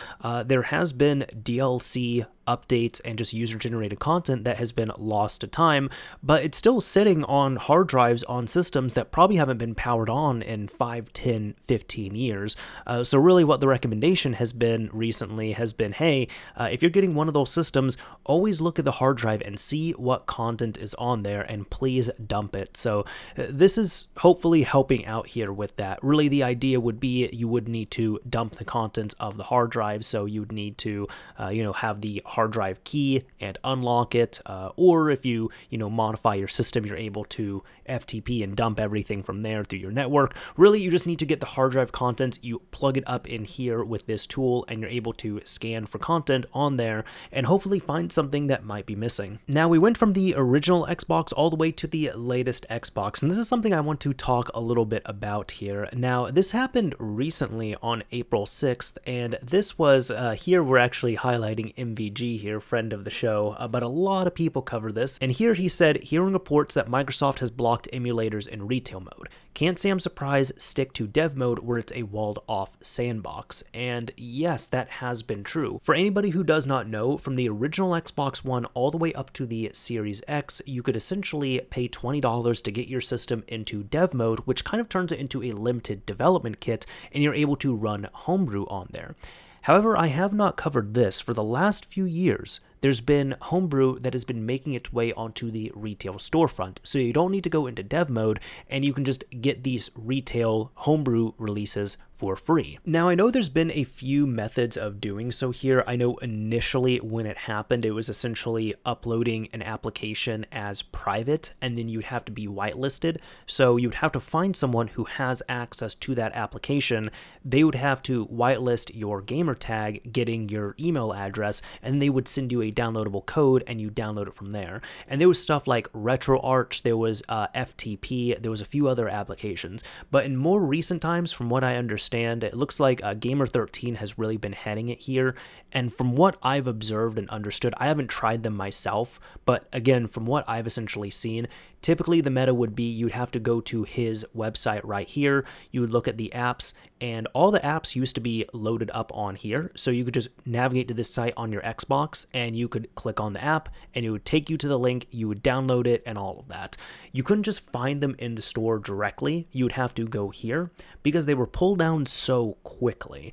there has been DLC updates and just user-generated content that has been lost to time, but it's still sitting on hard drives on systems that probably haven't been powered on in 5, 10, 15 years. So really what the recommendation has been recently has been, hey, if you're getting one of those systems, always look at the hard drive and see what content is on there and please dump it. So this is hopefully helping out here with that. Really the idea would be you would need to dump the contents of the hard drive, so you'd need to have the hard drive key and unlock it, or if you modify your system, you're able to FTP and dump everything from there through your network. Really, you just need to get the hard drive contents, you plug it up in here with this tool, and you're able to scan for content on there and hopefully find something that might be missing. Now, we went from the original Xbox all the way to the latest Xbox, and this is something I want to talk a little bit about here. Now, this happened recently on April April 6th, and this was, here we're actually highlighting MVG here, friend of the show, but a lot of people cover this, and here he said, hearing reports that Microsoft has blocked emulators in retail mode. Can't say I'm surprised, stick to dev mode where it's a walled-off sandbox. And yes, that has been true. For anybody who does not know, from the original Xbox One all the way up to the Series X, you could essentially pay $20 to get your system into dev mode, which kind of turns it into a limited development kit, and you're able to run Homebrew on there. However, I have not covered this. For the last few years, there's been Homebrew that has been making its way onto the retail storefront, so you don't need to go into dev mode, and you can just get these retail Homebrew releases for free. Now, I know there's been a few methods of doing so here. I know initially when it happened, it was essentially uploading an application as private, and then you'd have to be whitelisted, so you'd have to find someone who has access to that application. They would have to whitelist your gamer tag, getting your email address, and they would send you a downloadable code and you download it from there. And there was stuff like RetroArch, there was FTP, there was a few other applications. But in more recent times, from what I understand, it looks like Gamer13 has really been heading it here. And from what I've observed and understood, I haven't tried them myself, but again, from what I've essentially seen, typically the meta would be you'd have to go to his website right here, you would look at the apps, and all the apps used to be loaded up on here, so you could just navigate to this site on your Xbox, and you could click on the app, and it would take you to the link, you would download it, and all of that. You couldn't just find them in the store directly, you would have to go here, because they were pulled down so quickly.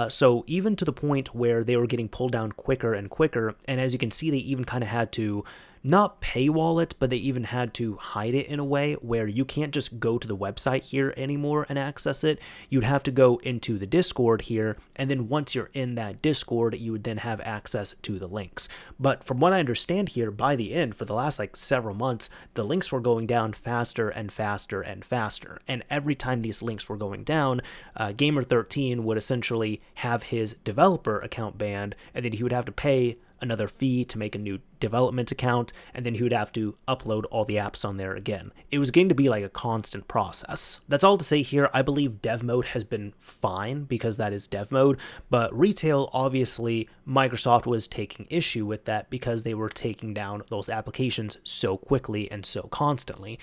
So even to the point where they were getting pulled down quicker and quicker, and as you can see, they even kind of had to not paywall it, but they even had to hide it in a way where you can't just go to the website here anymore and access it. You'd have to go into the Discord here, and then once you're in that Discord, you would then have access to the links. But from what I understand here, by the end, for the last several months, the links were going down faster and faster and faster. And every time these links were going down, Gamer13 would essentially have his developer account banned, and then he would have to pay another fee to make a new development account, and then he would have to upload all the apps on there again. It was going to be like a constant process. That's all to say here. I believe dev mode has been fine because that is dev mode, but retail, obviously, Microsoft was taking issue with that because they were taking down those applications so quickly and so constantly.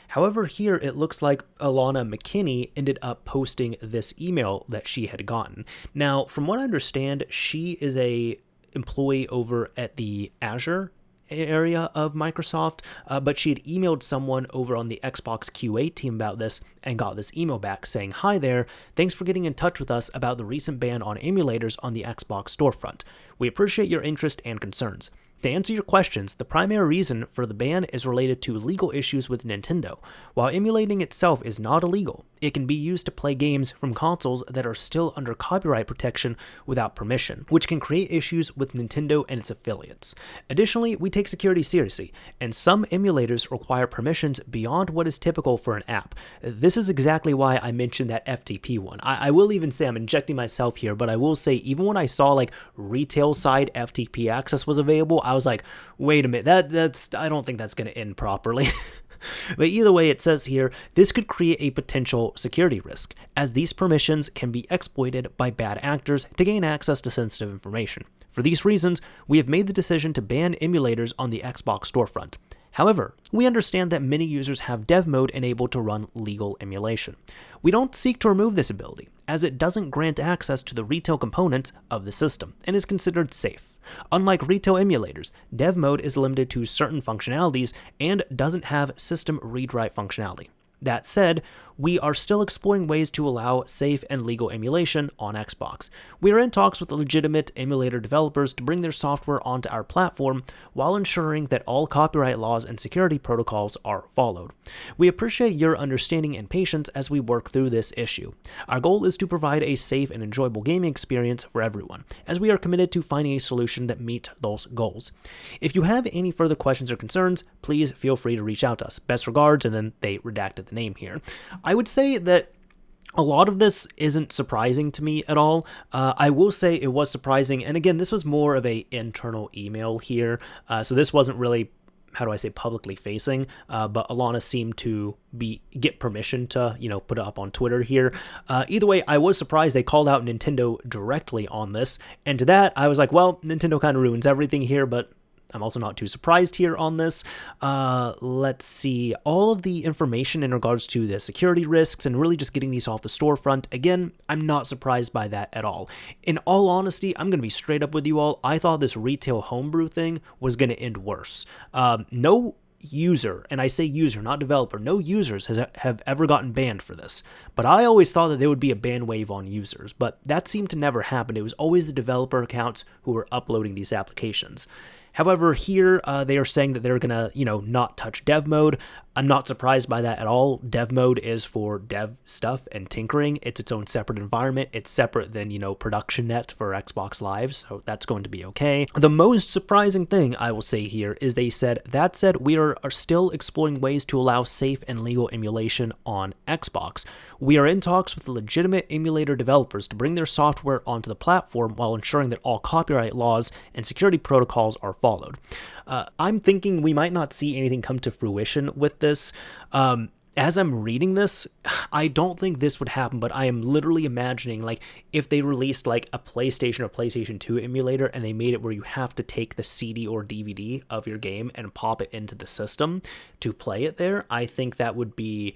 However, here it looks like Alana McKinney ended up posting this email that she had gotten. Now, from what I understand, she is a employee over at the Azure area of Microsoft, but she had emailed someone over on the Xbox QA team about this and got this email back saying, "Hi there, thanks for getting in touch with us about the recent ban on emulators on the Xbox storefront. We appreciate your interest and concerns. To answer your questions, the primary reason for the ban is related to legal issues with Nintendo. While emulating itself is not illegal, it can be used to play games from consoles that are still under copyright protection without permission, which can create issues with Nintendo and its affiliates. Additionally, we take security seriously, and some emulators require permissions beyond what is typical for an app. This is exactly why I mentioned that FTP one. I will even say I'm injecting myself here, but I will say even when I saw retail side FTP access was available, I was like, wait a minute, that's I don't think that's going to end properly. But either way, it says here, this could create a potential security risk, as these permissions can be exploited by bad actors to gain access to sensitive information. For these reasons, we have made the decision to ban emulators on the Xbox storefront. However, we understand that many users have dev mode enabled to run legal emulation. We don't seek to remove this ability, as it doesn't grant access to the retail components of the system and is considered safe. Unlike retail emulators, dev mode is limited to certain functionalities and doesn't have system read-write functionality. That said, we are still exploring ways to allow safe and legal emulation on Xbox. We are in talks with legitimate emulator developers to bring their software onto our platform while ensuring that all copyright laws and security protocols are followed. We appreciate your understanding and patience as we work through this issue. Our goal is to provide a safe and enjoyable gaming experience for everyone, as we are committed to finding a solution that meets those goals. If you have any further questions or concerns, please feel free to reach out to us. Best regards, and then they redacted the name here. I would say that a lot of this isn't surprising to me at all. I will say it was surprising, and again, this was more of a internal email here, so this wasn't really how do I say, publicly facing, but Alana seemed to get permission to, put it up on Twitter here. Either way, I was surprised they called out Nintendo directly on this, and to that, I was like, well, Nintendo kind of ruins everything here, but I'm also not too surprised here on this. Let's see, all of the information in regards to the security risks and really just getting these off the storefront. Again, I'm not surprised by that at all. In all honesty, I'm going to be straight up with you all. I thought this retail homebrew thing was going to end worse. No user, and I say user, not developer, no users have ever gotten banned for this. But I always thought that there would be a ban wave on users, but that seemed to never happen. It was always the developer accounts who were uploading these applications. However, here they are saying that they're going to, not touch dev mode. I'm not surprised by that at all. Dev mode is for dev stuff and tinkering. It's its own separate environment. It's separate than, production net for Xbox Live, so that's going to be okay. The most surprising thing I will say here is they said, that said, we are still exploring ways to allow safe and legal emulation on Xbox. We are in talks with legitimate emulator developers to bring their software onto the platform while ensuring that all copyright laws and security protocols are followed. I'm thinking we might not see anything come to fruition with this. As I'm reading this, I don't think this would happen, but I am literally imagining, like, if they released, like, a PlayStation or PlayStation 2 emulator and they made it where you have to take the CD or DVD of your game and pop it into the system to play it there, I think that would be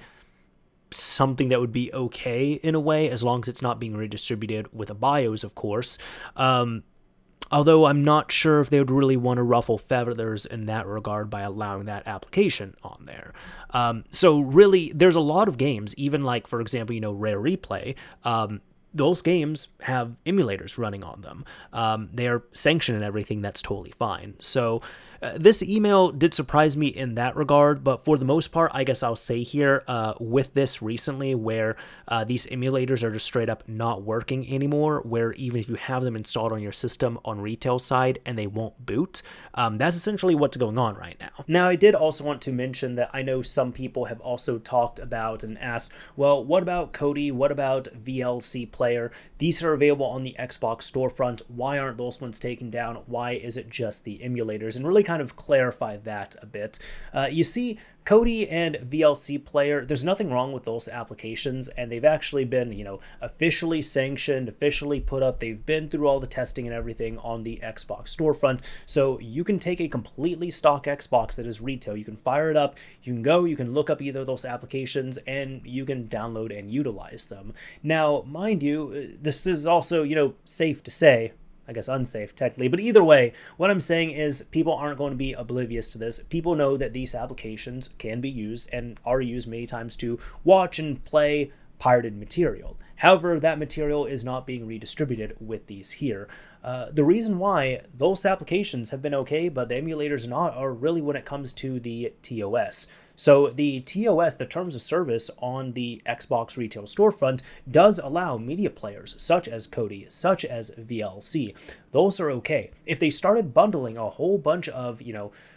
something that would be okay in a way, as long as it's not being redistributed with a BIOS, of course. Although I'm not sure if they would really want to ruffle feathers in that regard by allowing that application on there. So really, there's a lot of games, even like, for example, Rare Replay, those games have emulators running on them. They are sanctioned and everything, that's totally fine. So this email did surprise me in that regard, but for the most part, I guess I'll say here, with this recently, where these emulators are just straight up not working anymore, where even if you have them installed on your system on retail side and they won't boot, that's essentially what's going on right now. Now, I did also want to mention that I know some people have also talked about and asked, well, what about Kodi? What about VLC Player? These are available on the Xbox storefront. Why aren't those ones taken down? Why is it just the emulators? And really kind of clarify that a bit. You see, Kodi and VLC Player, there's nothing wrong with those applications, and they've actually been, officially sanctioned, officially put up. They've been through all the testing and everything on the Xbox storefront, so you can take a completely stock Xbox that is retail, you can fire it up, you can look up either of those applications, and you can download and utilize them. Now, mind you, this is also, safe to say, I guess unsafe technically, but either way, what I'm saying is people aren't going to be oblivious to this. People know that these applications can be used and are used many times to watch and play pirated material. However, that material is not being redistributed with these here. The reason why those applications have been okay, but the emulators not, are really when it comes to the TOS. So the TOS, the terms of service on the Xbox retail storefront, does allow media players such as Kodi, such as VLC. Those are okay. If they started bundling a whole bunch of,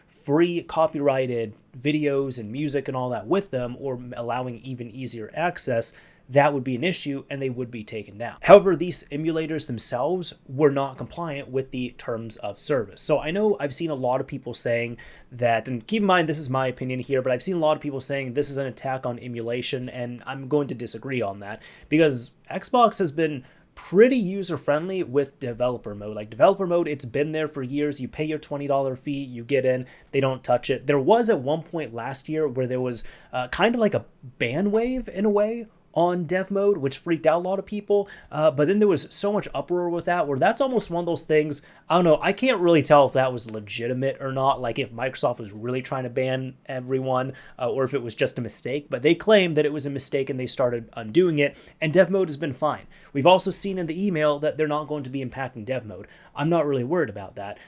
free copyrighted videos and music and all that with them, or allowing even easier access, that would be an issue and they would be taken down. However, these emulators themselves were not compliant with the terms of service. So I know I've seen a lot of people saying that, and keep in mind this is my opinion here, but I've seen a lot of people saying this is an attack on emulation, and I'm going to disagree on that, because Xbox has been pretty user-friendly with developer mode. Like developer mode, it's been there for years. You pay your $20 fee, you get in, they don't touch it. There was at one point last year where there was kind of like a ban wave in a way on dev mode, which freaked out a lot of people, but then there was so much uproar with that, where that's almost one of those things, I don't know, I can't really tell if that was legitimate or not, like if Microsoft was really trying to ban everyone, or if it was just a mistake, but they claimed that it was a mistake and they started undoing it, and dev mode has been fine. We've also seen in the email that they're not going to be impacting dev mode. I'm not really worried about that.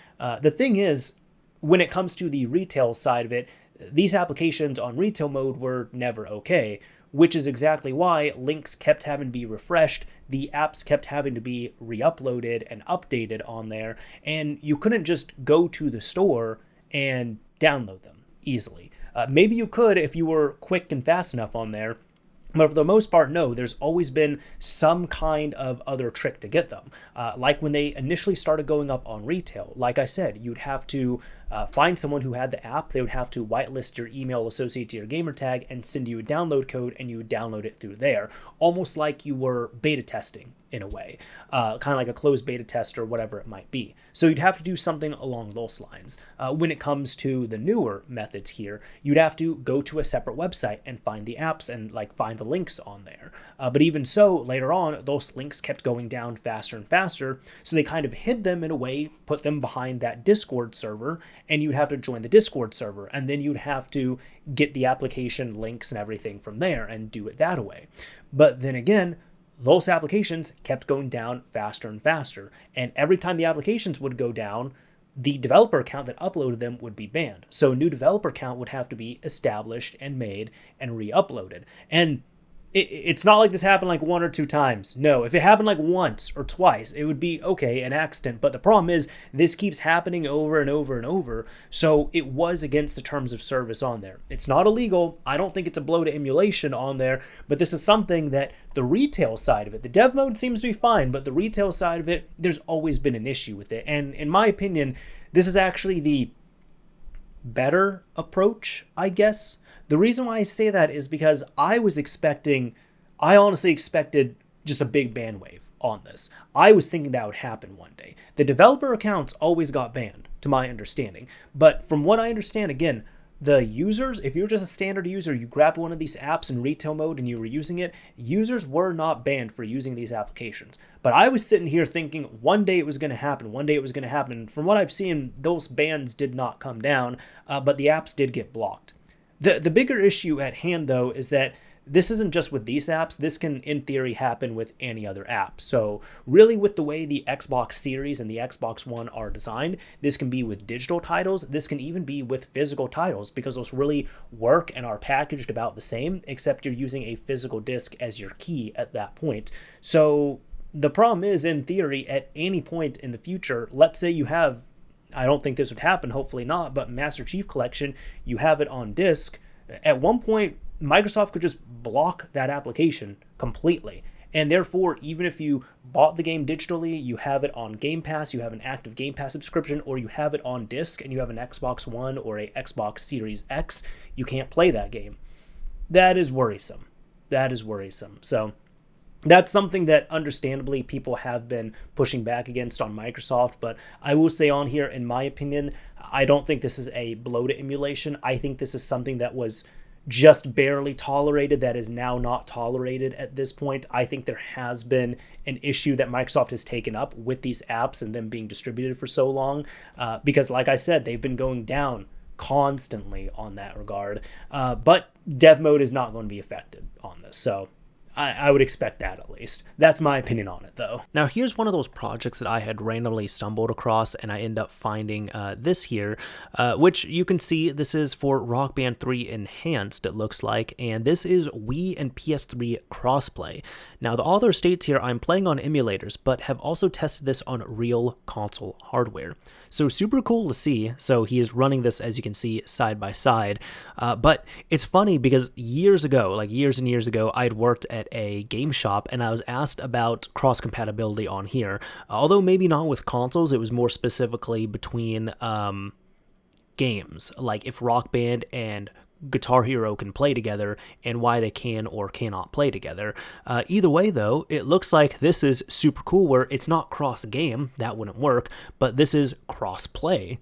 The thing is, when it comes to the retail side of it, these applications on retail mode were never okay, which is exactly why links kept having to be refreshed, the apps kept having to be re-uploaded and updated on there, and you couldn't just go to the store and download them easily. Maybe you could if you were quick and fast enough on there, But for the most part, no, there's always been some kind of other trick to get them. Like when they initially started going up on retail, like I said, you'd have to find someone who had the app. They would have to whitelist your email associated to your gamer tag and send you a download code, and you would download it through there, almost like you were beta testing in a way, kind of like a closed beta test or whatever it might be. So you'd have to do something along those lines. When it comes to the newer methods here, you'd have to go to a separate website and find the apps and like find the links on there. But even so, later on, those links kept going down faster and faster. So they kind of hid them in a way, put them behind that Discord server, and you'd have to join the Discord server. And then you'd have to get the application links and everything from there and do it that way. But then again, those applications kept going down faster and faster. And every time the applications would go down, the developer account that uploaded them would be banned. So a new developer account would have to be established and made and re-uploaded. And it's not like this happened like 1 or 2 times. No, if it happened like once or twice, it would be okay, an accident. But the problem is this keeps happening over and over and over. So it was against the terms of service on there. It's not illegal. I don't think it's a blow to emulation on there, but this is something that the retail side of it, the dev mode seems to be fine, but the retail side of it, there's always been an issue with it. And in my opinion, this is actually the better approach, I guess. The reason why I say that is because I honestly expected just a big ban wave on this. I was thinking that would happen one day. The developer accounts always got banned, to my understanding. But from what I understand, again, the users, if you're just a standard user, you grabbed one of these apps in retail mode and you were using it, users were not banned for using these applications. But I was sitting here thinking one day it was going to happen, one day it was going to happen. And from what I've seen, those bans did not come down, but the apps did get blocked. The bigger issue at hand, though, is that this isn't just with these apps. This can, in theory, happen with any other app. So really, with the way the Xbox Series and the Xbox One are designed, this can be with digital titles. This can even be with physical titles, because those really work and are packaged about the same, except you're using a physical disc as your key at that point. So the problem is, in theory, at any point in the future, let's say you have, I don't think this would happen, hopefully not, but Master Chief Collection, you have it on disc. At one point, Microsoft could just block that application completely. And therefore, even if you bought the game digitally, you have it on Game Pass, you have an active Game Pass subscription, or you have it on disc and you have an Xbox One or a Xbox Series X, you can't play that game. That is worrisome. That is worrisome. So that's something that understandably people have been pushing back against on Microsoft, but I will say on here, in my opinion, I don't think this is a blow to emulation. I think this is something that was just barely tolerated, that is now not tolerated at this point. I think there has been an issue that Microsoft has taken up with these apps and them being distributed for so long, because like I said, they've been going down constantly on that regard, but dev mode is not going to be affected on this, so I would expect that, at least. That's my opinion on it, though. Now, here's one of those projects that I had randomly stumbled across, and I end up finding this here, which you can see this is for Rock Band 3 Enhanced, it looks like, and this is Wii and PS3 crossplay. Now, the author states here, I'm playing on emulators, but have also tested this on real console hardware. So super cool to see. So he is running this, as you can see, side by side. But it's funny because years ago, like years and years ago, I'd worked at a game shop and I was asked about cross compatibility on here. Although maybe not with consoles, it was more specifically between games, like if Rock Band and Guitar Hero can play together and why they can or cannot play together. Either way, though, it looks like this is super cool where it's not cross game, that wouldn't work, but this is cross play.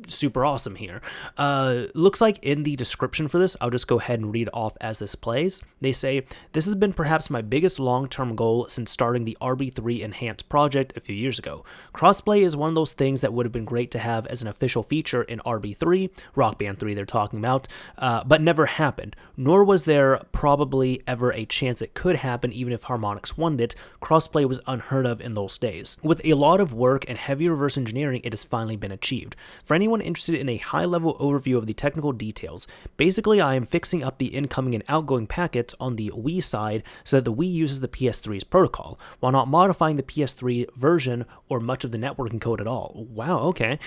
Super awesome here. Looks like in the description for this, I'll just go ahead and read off as this plays. They say, this has been perhaps my biggest long-term goal since starting the RB3 Enhanced project a few years ago. Crossplay is one of those things that would have been great to have as an official feature in RB3, Rock Band 3 they're talking about, but never happened, nor was there probably ever a chance it could happen even if Harmonix wanted it. Crossplay was unheard of in those days. With a lot of work and heavy reverse engineering, it has finally been achieved. For anyone anyone interested in a high-level overview of the technical details, basically I am fixing up the incoming and outgoing packets on the Wii side so that the Wii uses the PS3's protocol, while not modifying the PS3 version or much of the networking code at all. Wow, okay.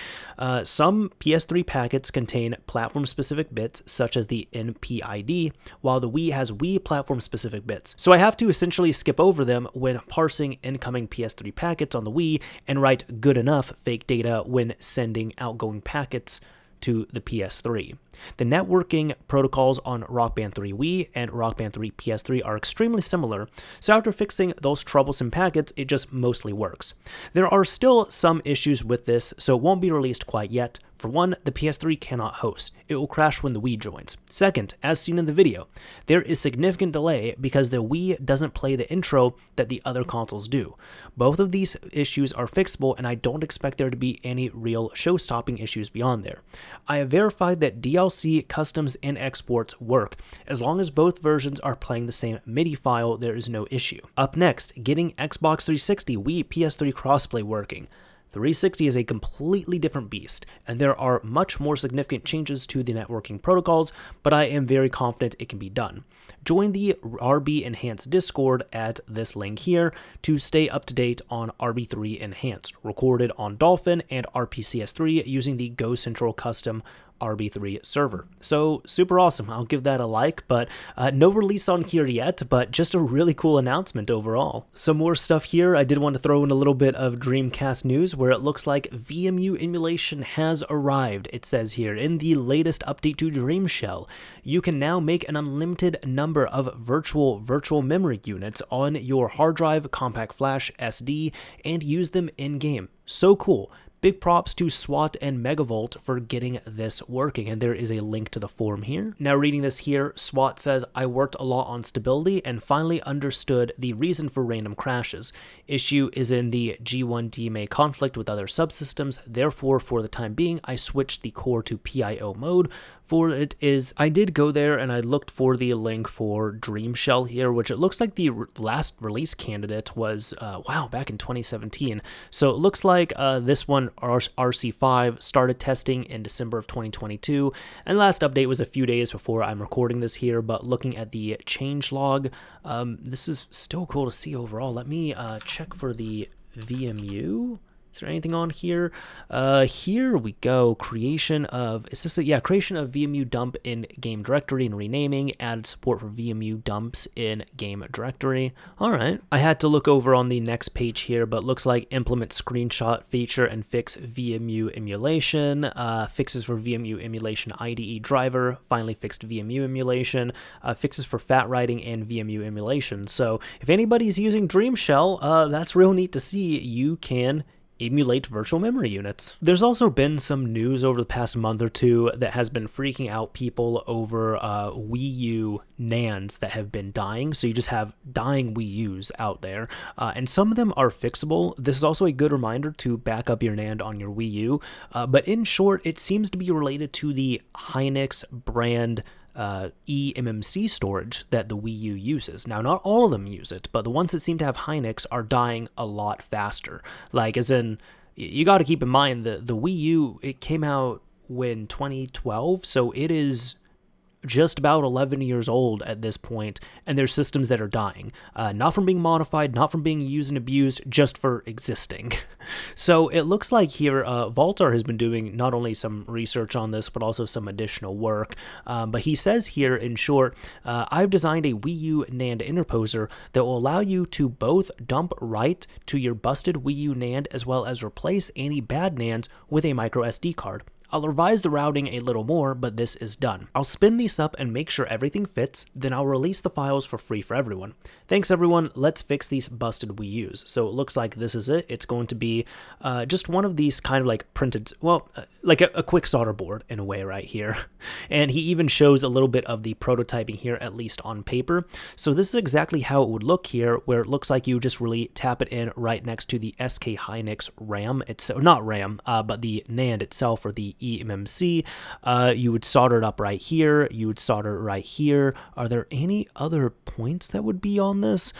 Some PS3 packets contain platform-specific bits, such as the NPID, while the Wii has Wii platform-specific bits. So I have to essentially skip over them when parsing incoming PS3 packets on the Wii and write good enough fake data when sending outgoing packets to the PS3. The networking protocols on Rock Band 3 Wii and Rock Band 3 PS3 are extremely similar, so after fixing those troublesome packets, it just mostly works. There are still some issues with this, so it won't be released quite yet. For one, the PS3 cannot host. It will crash when the Wii joins. Second, as seen in the video, there is significant delay because the Wii doesn't play the intro that the other consoles do. Both of these issues are fixable, and I don't expect there to be any real show-stopping issues beyond there. I have verified that DLC, customs, and exports work. As long as both versions are playing the same MIDI file, there is no issue. Up next, getting Xbox 360, Wii, PS3 crossplay working. 360 is a completely different beast, and there are much more significant changes to the networking protocols, but I am very confident it can be done. Join the RB Enhanced Discord at this link here to stay up to date on RB3 Enhanced, recorded on Dolphin and RPCS3 using the Go Central custom RB3 server. So super awesome. I'll give that a like, but no release on here yet, but just a really cool announcement overall. Some more stuff here. I did want to throw in a little bit of Dreamcast news where it looks like VMU Emulation has arrived. It says here, in the latest update to DreamShell, you can now make an unlimited number of virtual memory units on your hard drive, compact flash, SD, and use them in-game. So cool. Big props to SWAT and Megavolt for getting this working, and there is a link to the forum here. Now reading this here, SWAT says, I worked a lot on stability and finally understood the reason for random crashes. Issue is in the G1 DMA conflict with other subsystems, therefore for the time being I switched the core to PIO mode. For it is, I did go there and I looked for the link for DreamShell here, which it looks like the last release candidate was, back in 2017. So it looks like this one, RC5, started testing in December of 2022, and last update was a few days before I'm recording this here, but looking at the changelog, this is still cool to see overall. Let me check for the VMU. Is there anything on here? Here we go. Creation of VMU dump in game directory and renaming. Added support for VMU dumps in game directory. All right. I had to look over on the next page here, but looks like implement screenshot feature and fix VMU emulation. Fixes for VMU emulation IDE driver. Finally fixed VMU emulation. Fixes for fat writing and VMU emulation. So if anybody's using DreamShell, that's real neat to see. You can emulate virtual memory units. There's also been some news over the past month or two that has been freaking out people over Wii U NANDs that have been dying. So you just have dying Wii U's out there, and some of them are fixable. This is also a good reminder to back up your NAND on your Wii U, but in short, it seems to be related to the Hynix brand eMMC storage that the Wii U uses. Now, not all of them use it, but the ones that seem to have Hynix are dying a lot faster. Like, as in, you got to keep in mind that the Wii U, it came out when 2012, so it is just about 11 years old at this point, and there's systems that are dying. Not from being modified, not from being used and abused, just for existing. So it looks like here, Voltar has been doing not only some research on this, but also some additional work. But he says here, in short, I've designed a Wii U NAND interposer that will allow you to both dump write to your busted Wii U NAND as well as replace any bad NANDs with a micro SD card. I'll revise the routing a little more, but this is done. I'll spin these up and make sure everything fits, then I'll release the files for free for everyone. Thanks everyone, let's fix these busted Wii U's. So it looks like this is it. It's going to be just one of these kind of like printed, like a quick solder board in a way right here. And he even shows a little bit of the prototyping here, at least on paper. So this is exactly how it would look here, where it looks like you just really tap it in right next to the SK Hynix RAM. It's not RAM, but the NAND itself, or the eMMC. You would solder it up right here. You would solder it right here. Are there any other points that would be on this?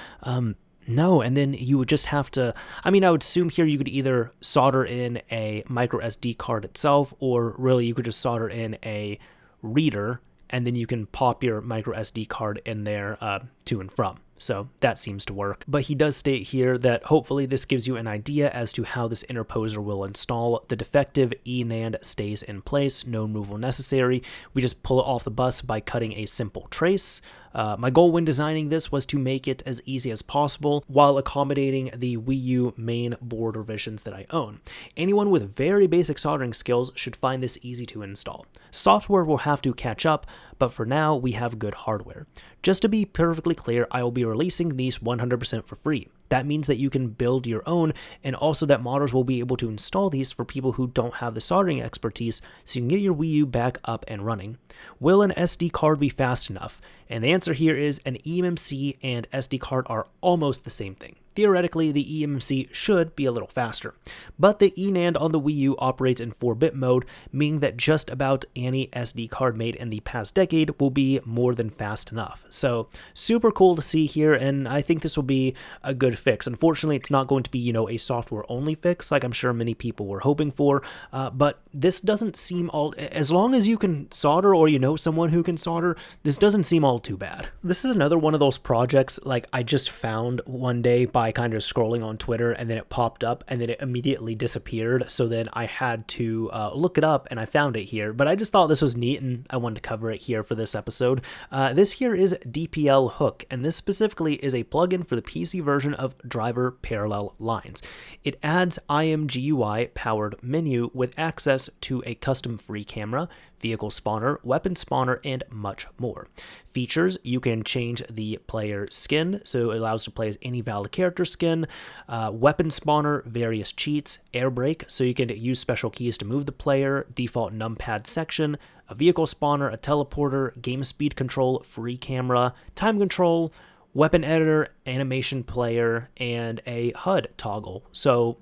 No, and then you would just have to, I mean, I would assume here you could either solder in a micro SD card itself, or really you could just solder in a reader, and then you can pop your micro SD card in there to and from. So that seems to work. But he does state here that hopefully this gives you an idea as to how this interposer will install. The defective eNAND stays in place, no removal necessary. We just pull it off the bus by cutting a simple trace. My goal when designing this was to make it as easy as possible while accommodating the Wii U main board revisions that I own. Anyone with very basic soldering skills should find this easy to install. Software will have to catch up, but for now we have good hardware. Just to be perfectly clear, I will be releasing these 100% for free. That means that you can build your own, and also that modders will be able to install these for people who don't have the soldering expertise, so you can get your Wii U back up and running. Will an SD card be fast enough? And the answer here is an eMMC and SD card are almost the same thing. Theoretically, the eMMC should be a little faster, but the eNAND on the Wii U operates in 4-bit mode, meaning that just about any SD card made in the past decade will be more than fast enough. So super cool to see here, and I think this will be a good fix. Unfortunately, it's not going to be, a software-only fix like I'm sure many people were hoping for, but this doesn't seem all, as long as you can solder or you know someone who can solder, this doesn't seem all too bad. This is another one of those projects like I just found one day by kind of scrolling on Twitter, and then it popped up and then it immediately disappeared. So then I had to look it up and I found it here, but I just thought this was neat and I wanted to cover it here for this episode. This here is DPLHook, and this specifically is a plugin for the PC version of Driver Parallel Lines. It adds IMGUI powered menu with access to a custom free camera, vehicle spawner, weapon spawner, and much more. Features: you can change the player skin, so it allows to play as any valid character skin, weapon spawner, various cheats, air brake, so you can use special keys to move the player, default numpad section, a vehicle spawner, a teleporter, game speed control, free camera, time control, weapon editor, animation player, and a HUD toggle. So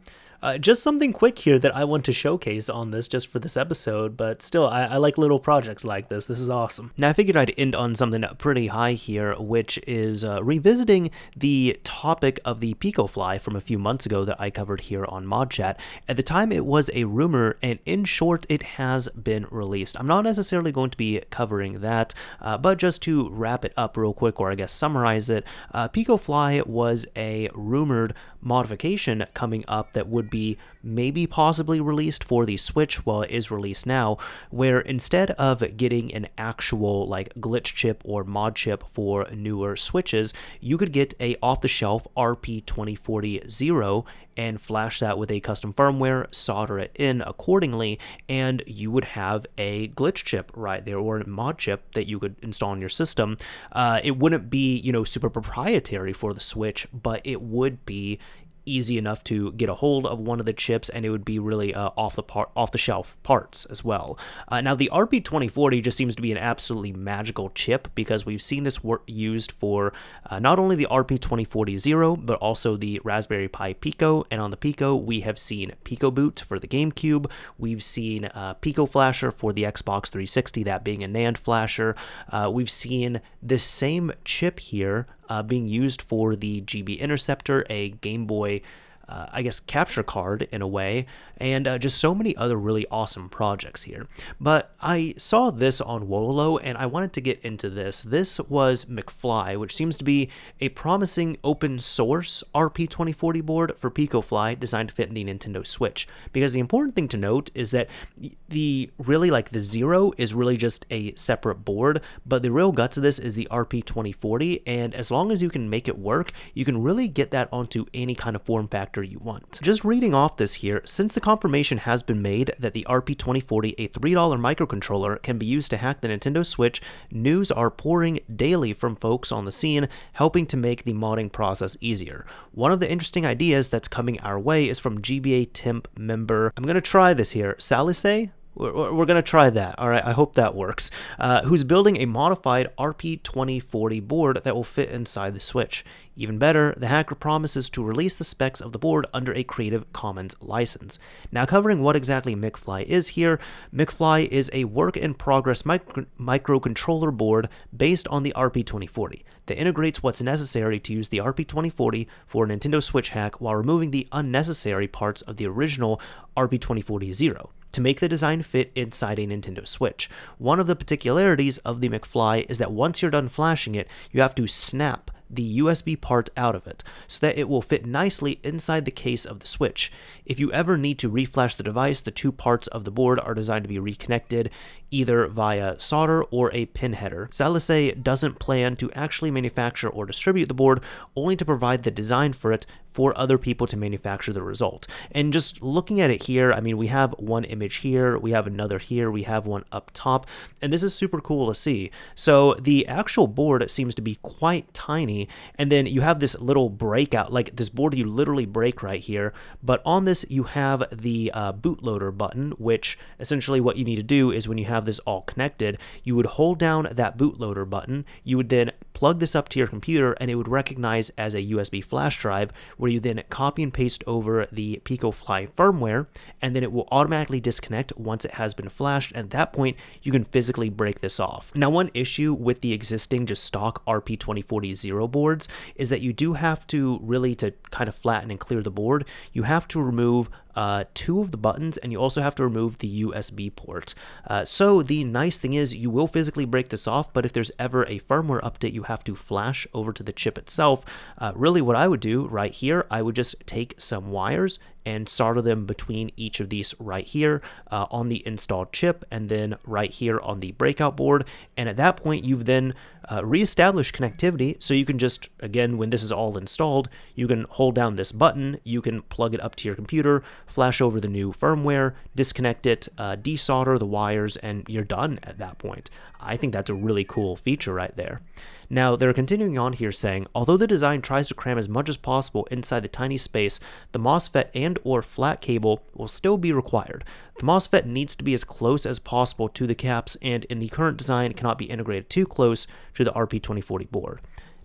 just something quick here that I want to showcase on this just for this episode, but still, I like little projects like this. This is awesome. Now, I figured I'd end on something pretty high here, which is revisiting the topic of the Picofly from a few months ago that I covered here on ModChat. At the time, it was a rumor, and in short, it has been released. I'm not necessarily going to be covering that, but just to wrap it up real quick, or I guess summarize it, Picofly was a rumored modification coming up that would be maybe possibly released for the Switch. Well, it is released now, where instead of getting an actual like glitch chip or mod chip for newer Switches, you could get a off-the-shelf RP2040 and flash that with a custom firmware, solder it in accordingly, and you would have a glitch chip right there, or a mod chip that you could install in your system. It wouldn't be, super proprietary for the Switch, but it would be easy enough to get a hold of one of the chips, and it would be really off-the-shelf parts as well. Now, the RP2040 just seems to be an absolutely magical chip, because we've seen this used for not only the RP2040, but also the Raspberry Pi Pico, and on the Pico, we have seen PicoBoot for the GameCube, we've seen Pico Flasher for the Xbox 360, that being a NAND flasher, we've seen this same chip here being used for the GB Interceptor, a Game Boy, capture card in a way, and just so many other really awesome projects here. But I saw this on Wolo, and I wanted to get into this. This was McFly, which seems to be a promising open source RP2040 board for Picofly designed to fit in the Nintendo Switch. Because the important thing to note is that the Zero is really just a separate board, but the real guts of this is the RP2040, and as long as you can make it work, you can really get that onto any kind of form factor you want. Just reading off this here, since the confirmation has been made that the RP2040, a $3 microcontroller, can be used to hack the Nintendo Switch, news are pouring daily from folks on the scene, helping to make the modding process easier. One of the interesting ideas that's coming our way is from GBA Temp member, I'm going to try this here, Salise? We're going to try that. All right, I hope that works. Who's building a modified RP2040 board that will fit inside the Switch. Even better, the hacker promises to release the specs of the board under a Creative Commons license. Now, covering what exactly McFly is here, McFly is a work-in-progress microcontroller board based on the RP2040 that integrates what's necessary to use the RP2040 for a Nintendo Switch hack while removing the unnecessary parts of the original RP2040 to make the design fit inside a Nintendo Switch. One of the particularities of the McFly is that once you're done flashing it, you have to snap the USB part out of it so that it will fit nicely inside the case of the Switch. If you ever need to reflash the device, the two parts of the board are designed to be reconnected either via solder or a pin header. Salise doesn't plan to actually manufacture or distribute the board, only to provide the design for it for other people to manufacture the result. And just looking at it here, I mean, we have one image here, we have another here, we have one up top, and this is super cool to see. So the actual board seems to be quite tiny, and then you have this little breakout, like this board you literally break right here, but on this you have the bootloader button, which essentially what you need to do is when you have this all connected, you would hold down that bootloader button, you would then plug this up to your computer, and it would recognize as a USB flash drive, where you then copy and paste over the Picofly firmware, and then it will automatically disconnect once it has been flashed. At that point, you can physically break this off. Now, one issue with the existing just stock RP2040 boards is that you do have to really, to kind of flatten and clear the board, you have to remove two of the buttons, and you also have to remove the USB port. So the nice thing is you will physically break this off, but if there's ever a firmware update you have to flash over to the chip itself, really what I would do right here, I would just take some wires and solder them between each of these right here on the installed chip, and then right here on the breakout board. And at that point, you've then reestablished connectivity, so you can just, again, when this is all installed, you can hold down this button, you can plug it up to your computer, flash over the new firmware, disconnect it, desolder the wires, and you're done at that point. I think that's a really cool feature right there. Now, they're continuing on here saying, although the design tries to cram as much as possible inside the tiny space, the MOSFET and or flat cable will still be required. The MOSFET needs to be as close as possible to the caps, and in the current design cannot be integrated too close to the RP2040 board.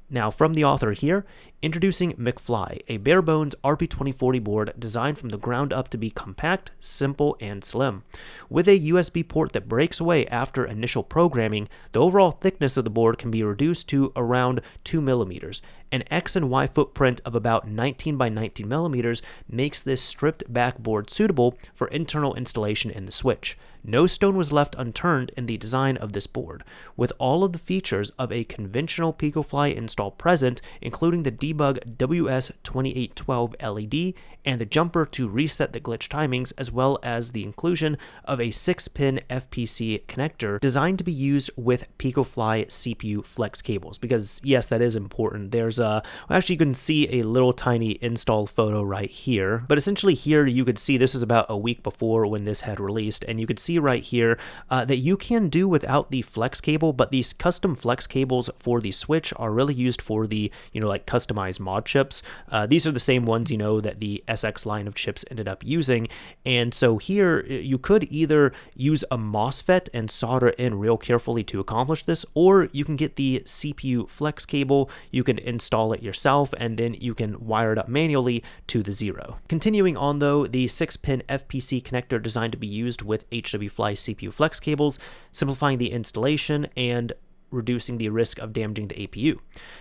Now, from the author here, introducing McFly, a bare-bones RP2040 board designed from the ground up to be compact, simple, and slim. With a USB port that breaks away after initial programming, the overall thickness of the board can be reduced to around 2 millimeters. An X and Y footprint of about 19 by 19 millimeters makes this stripped-back board suitable for internal installation in the Switch. No stone was left unturned in the design of this board, with all of the features of a conventional Picofly install present, including the debug WS2812 LED and the jumper to reset the glitch timings, as well as the inclusion of a 6-pin FPC connector designed to be used with Picofly CPU flex cables, because yes, that is important. There's actually you can see a little tiny install photo right here, but essentially here you could see this is about a week before when this had released, and you could see right here that you can do without the flex cable, but these custom flex cables for the Switch are really used for the, like customized mod chips. These are the same ones, that the SX line of chips ended up using, and so here you could either use a MOSFET and solder in real carefully to accomplish this, or you can get the CPU flex cable, you can install it yourself, and then you can wire it up manually to the 0. Continuing on though, the 6-pin FPC connector designed to be used with HFW CPU flex cables, simplifying the installation and reducing the risk of damaging the APU.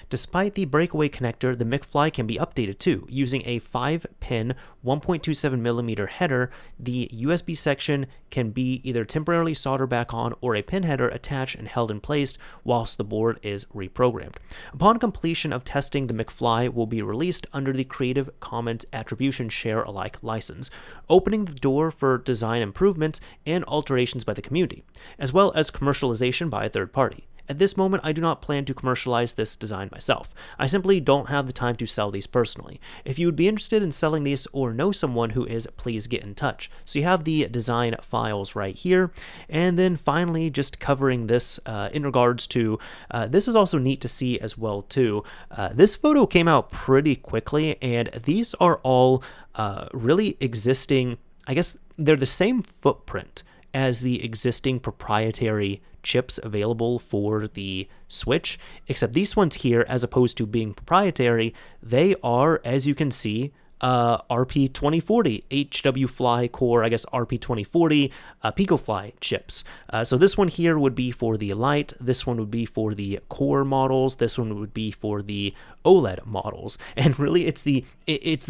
Despite the breakaway connector, the McFly can be updated too. Using a 5-pin 1.27mm header, the USB section can be either temporarily soldered back on or a pin header attached and held in place whilst the board is reprogrammed. Upon completion of testing, the McFly will be released under the Creative Commons Attribution Share Alike license, opening the door for design improvements and alterations by the community, as well as commercialization by a third party. At this moment, I do not plan to commercialize this design myself. I simply don't have the time to sell these personally. If you would be interested in selling these or know someone who is, please get in touch. So you have the design files right here. And then finally, just covering this in regards to, this is also neat to see as well too. This photo came out pretty quickly, and these are all really existing, I guess they're the same footprint as the existing proprietary chips available for the Switch, except these ones here, as opposed to being proprietary, they are, as you can see, RP2040, HW Fly Core, I guess RP2040 Picofly chips. So this one here would be for the Lite, this one would be for the Core models, this one would be for the OLED models, and really it's the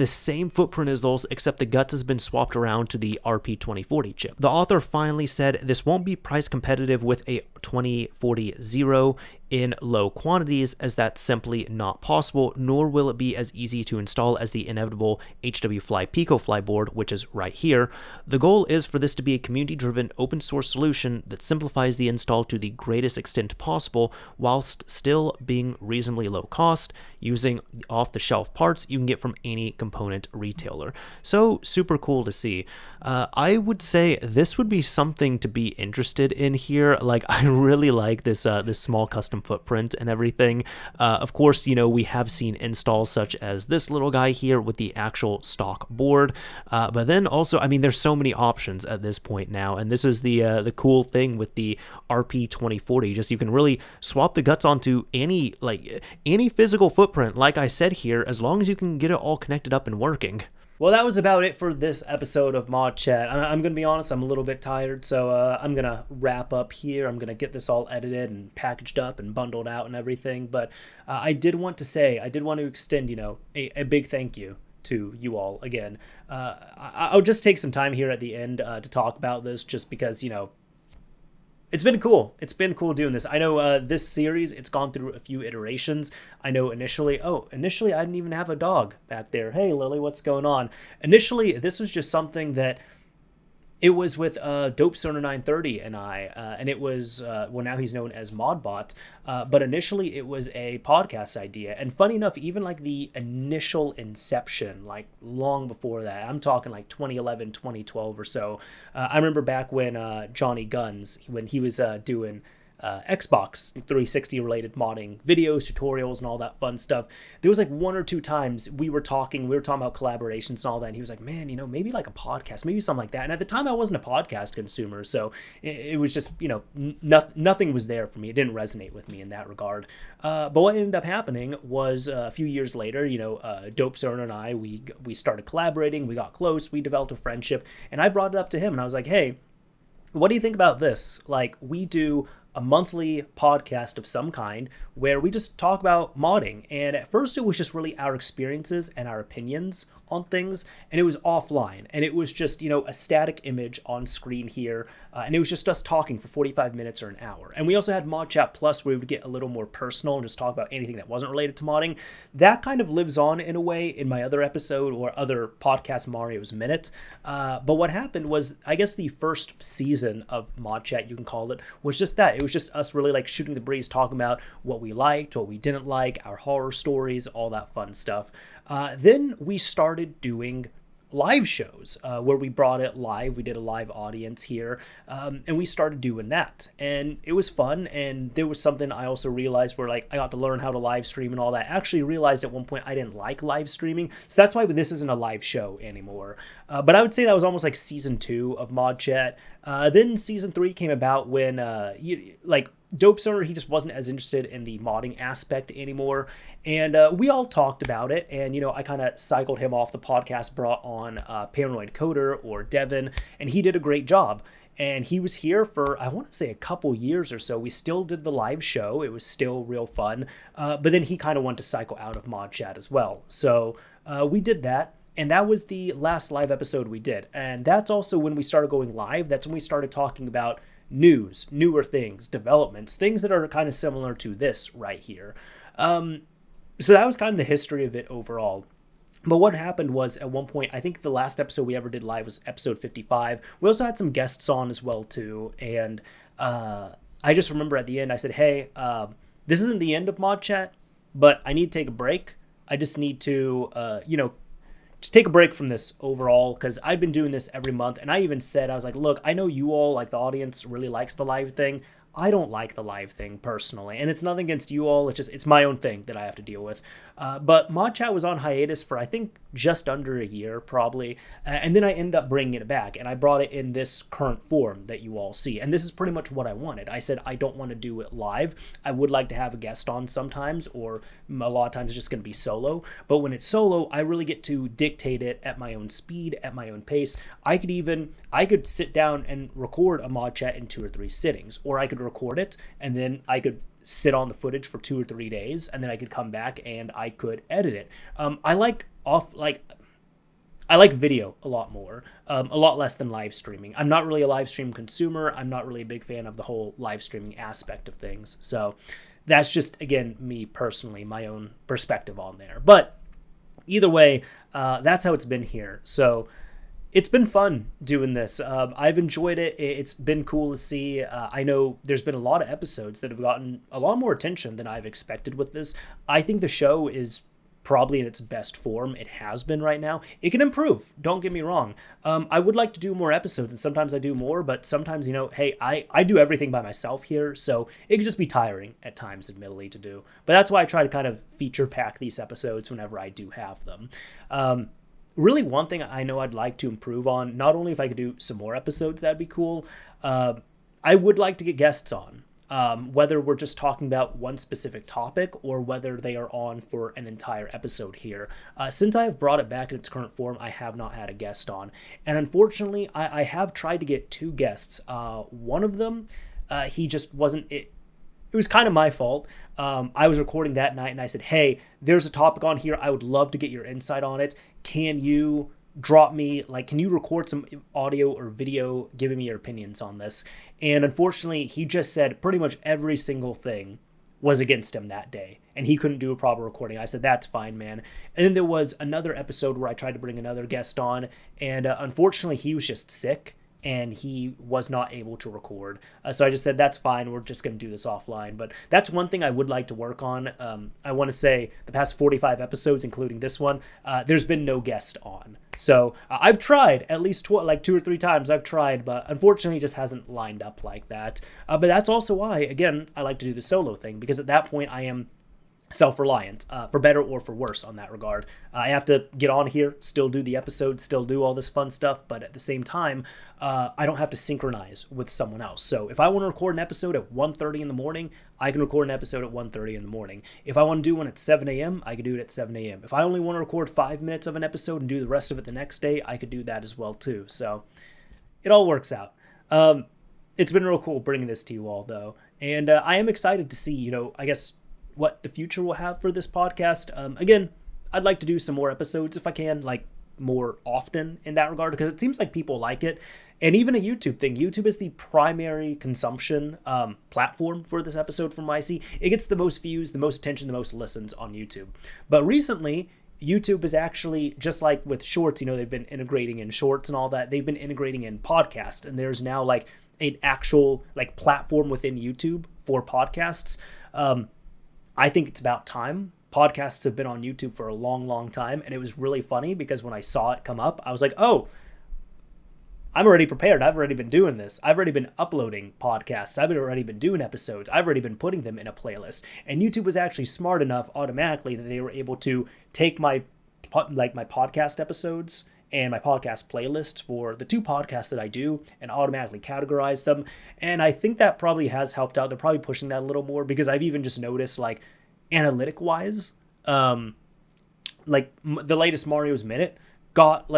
same footprint as those, except the guts has been swapped around to the RP2040 chip. The author finally said this won't be price competitive with a 2040 in low quantities, as that's simply not possible, nor will it be as easy to install as the inevitable HW Fly Picofly board, which is right here. The goal is for this to be a community-driven open source solution that simplifies the install to the greatest extent possible, whilst still being reasonably low cost, using off-the-shelf parts you can get from any component retailer. So super cool to see. I would say this would be something to be interested in here. Like, I really like this small custom footprint and everything. Of course, you know, we have seen installs such as this little guy here with the actual stock board, but then also, I mean, there's so many options at this point now, and this is the cool thing with the RP2040. Just, you can really swap the guts onto any physical footprint, like I said here, as long as you can get it all connected up and working. Well, that was about it for this episode of Mod Chat. I'm going to be honest, I'm a little bit tired, so I'm going to wrap up here. I'm going to get this all edited and packaged up and bundled out and everything. But I did want to extend, you know, a big thank you to you all again. I'll just take some time here at the end to talk about this, just because, you know, it's been cool. It's been cool doing this. I know this series, it's gone through a few iterations. I know initially I didn't even have a dog back there. Hey, Lily, what's going on? Initially, this was just something that it was with Dopestoner 930 and it was, now he's known as Modbot, but initially it was a podcast idea. And funny enough, even like the initial inception, like long before that, I'm talking like 2011, 2012 or so. I remember back when Johnny Guns, when he was doing Xbox 360 related modding videos, tutorials, and all that fun stuff. There was like one or two times we were talking about collaborations and all that, and he was like, man, you know, maybe like a podcast, maybe something like that. And at the time I wasn't a podcast consumer, so it was just, you know, nothing was there for me. It didn't resonate with me in that regard. But what ended up happening was a few years later, you know, Dopestoner and I, we started collaborating, we got close, we developed a friendship, and I brought it up to him and I was like, hey, what do you think about this? Like, we do a monthly podcast of some kind where we just talk about modding. And at first it was just really our experiences and our opinions on things, and it was offline, and it was just, you know, a static image on screen here, and it was just us talking for 45 minutes or an hour. And we also had ModChat Plus, where we would get a little more personal and just talk about anything that wasn't related to modding. That kind of lives on in a way in my other episode or other podcast, Mario's Minute. But what happened was, I guess the first season of ModChat, you can call it, was just that. It was just us really like shooting the breeze, talking about what we liked, what we didn't like, our horror stories, all that fun stuff. Then we started doing live shows where we brought it live. We did a live audience here, and we started doing that, and it was fun. And there was something I also realized where, like, I got to learn how to live stream and all that. I actually realized at one point I didn't like live streaming, so that's why this isn't a live show anymore. But I would say that was almost like season 2 of Mod Chat. Then season 3 came about when Dopestoner, he just wasn't as interested in the modding aspect anymore, and we all talked about it, and, you know, I kind of cycled him off the podcast, brought on Paranoid Coder, or Devin, and he did a great job. And he was here for, I want to say, a couple years or so. We still did the live show. It was still real fun. But then he kind of wanted to cycle out of Mod Chat as well. So we did that. And that was the last live episode we did. And that's also when we started going live. That's when we started talking about news, newer things, developments, things that are kind of similar to this right here. So that was kind of the history of it overall. But what happened was, at one point, I think the last episode we ever did live was episode 55. We also had some guests on as well, too. And I just remember at the end, I said, hey, this isn't the end of Mod Chat, but I need to take a break. I just need to, just take a break from this overall, because I've been doing this every month. And I even said, I was like, look, I know you all, like, the audience really likes the live thing. I don't like the live thing personally, and it's nothing against you all. It's my own thing that I have to deal with. But ModChat was on hiatus for I think just under a year probably, and then I ended up bringing it back, and I brought it in this current form that you all see. And this is pretty much what I wanted. I said I don't want to do it live. I would like to have a guest on sometimes, or a lot of times it's just going to be solo. But when it's solo, I really get to dictate it at my own speed, at my own pace. I could sit down and record a ModChat in 2 or 3 sittings, or I could record it and then I could sit on the footage for 2 or 3 days, and then I could come back and I could edit it. I like video a lot more, a lot less than live streaming. I'm not really a live stream consumer. I'm not really a big fan of the whole live streaming aspect of things. So that's just, again, me personally, my own perspective on there. But either way, that's how it's been here. So it's been fun doing this. I've enjoyed it. It's been cool to see. I know there's been a lot of episodes that have gotten a lot more attention than I've expected with this. I think the show is probably in its best form it has been right now. It can improve, don't get me wrong. I would like to do more episodes, and sometimes I do more, but sometimes, hey, I do everything by myself here, so it can just be tiring at times, admittedly, to do. But that's why I try to kind of feature pack these episodes whenever I do have them. Really, one thing I know I'd like to improve on, not only if I could do some more episodes, that'd be cool. I would like to get guests on, whether we're just talking about one specific topic or whether they are on for an entire episode here. Since I have brought it back in its current form, I have not had a guest on. And unfortunately, I have tried to get 2 guests. One of them, he just wasn't... It was kind of my fault. I was recording that night and I said, hey, there's a topic on here. I would love to get your insight on it. Can you drop me, can you record some audio or video giving me your opinions on this? And unfortunately, he just said pretty much every single thing was against him that day, and he couldn't do a proper recording. I said, that's fine, man. And then there was another episode where I tried to bring another guest on, and unfortunately, he was just sick, and he was not able to record. So I just said, that's fine, we're just going to do this offline. But that's one thing I would like to work on. I want to say the past 45 episodes, including this one, there's been no guest on. So I've tried at least 2 or 3 times I've tried, but unfortunately it just hasn't lined up like that. But that's also why, again, I like to do the solo thing, because at that point I am self-reliant, for better or for worse on that regard. I have to get on here, still do the episode, still do all this fun stuff, but at the same time, I don't have to synchronize with someone else. So if I want to record an episode at 1:30 in the morning, I can record an episode at 1:30 in the morning. If I want to do one at 7 a.m., I can do it at 7 a.m. If I only want to record 5 minutes of an episode and do the rest of it the next day, I could do that as well too. So it all works out. It's been real cool bringing this to you all, though. And I am excited to see, I guess, what the future will have for this podcast. Again, I'd like to do some more episodes if I can, more often in that regard, because it seems like people like it. And even a YouTube thing. YouTube is the primary consumption platform for this episode from what I see. It gets the most views, the most attention, the most listens on YouTube. But recently, YouTube is actually, just like with shorts, they've been integrating in shorts and all that. They've been integrating in podcast. And there's now an actual platform within YouTube for podcasts. I think it's about time. Podcasts have been on YouTube for a long, long time, and it was really funny because when I saw it come up, I was like, oh, I'm already prepared. I've already been doing this. I've already been uploading podcasts. I've already been doing episodes. I've already been putting them in a playlist. And YouTube was actually smart enough automatically that they were able to take my podcast episodes and my podcast playlist for the 2 podcasts that I do and automatically categorize them. And I think that probably has helped out. They're probably pushing that a little more because I've even just noticed, analytic wise, the latest Mario's Minute got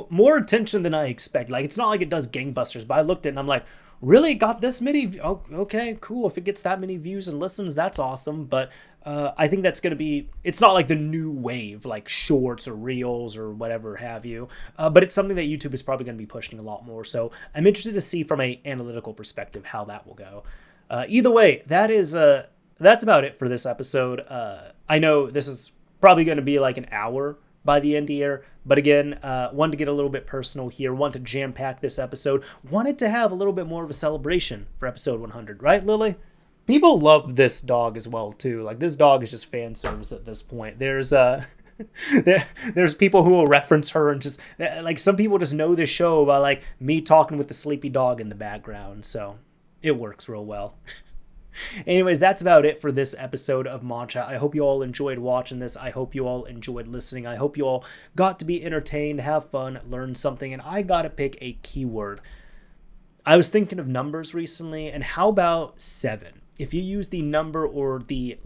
more attention than I expect. It's not like it does gangbusters, but I looked at it and I'm like, really? It got this many? Oh, okay, cool. If it gets that many views and listens, that's awesome. But I think that's going to be, it's not like the new wave, like shorts or reels or whatever have you. But it's something that YouTube is probably going to be pushing a lot more. So I'm interested to see from an analytical perspective how that will go. Either way, that's about it for this episode. I know this is probably going to be an hour by the end here. But again, wanted to get a little bit personal here. Wanted to jam-pack this episode. Wanted to have a little bit more of a celebration for episode 100. Right, Lily? People love this dog as well, too. This dog is just fan service at this point. There's there's people who will reference her and just... some people just know this show by, me talking with the sleepy dog in the background. So it works real well. Anyways, that's about it for this episode of ModChat. I hope you all enjoyed watching this. I hope you all enjoyed listening. I hope you all got to be entertained, have fun, learn something, and I gotta pick a keyword. I was thinking of numbers recently, and how about 7? If you use the number or the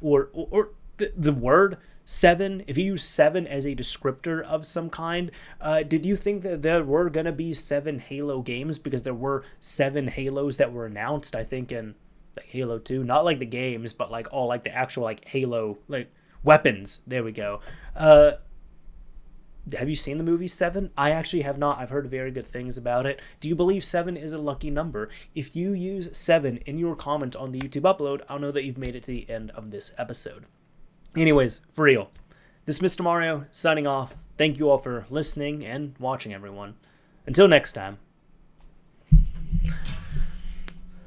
word 7, if you use 7 as a descriptor of some kind, did you think that there were gonna be 7 Halo games? Because there were 7 Halos that were announced, I think, in like Halo 2, not like the games, but like all like the actual like Halo like weapons. There we go. Have you seen the movie 7? I actually have not. I've heard very good things about it. Do you believe 7 is a lucky number? If you use 7 in your comment on the YouTube upload, I'll know that you've made it to the end of this episode. Anyways, for real, this is Mr. Mario signing off. Thank you all for listening and watching, everyone. Until next time.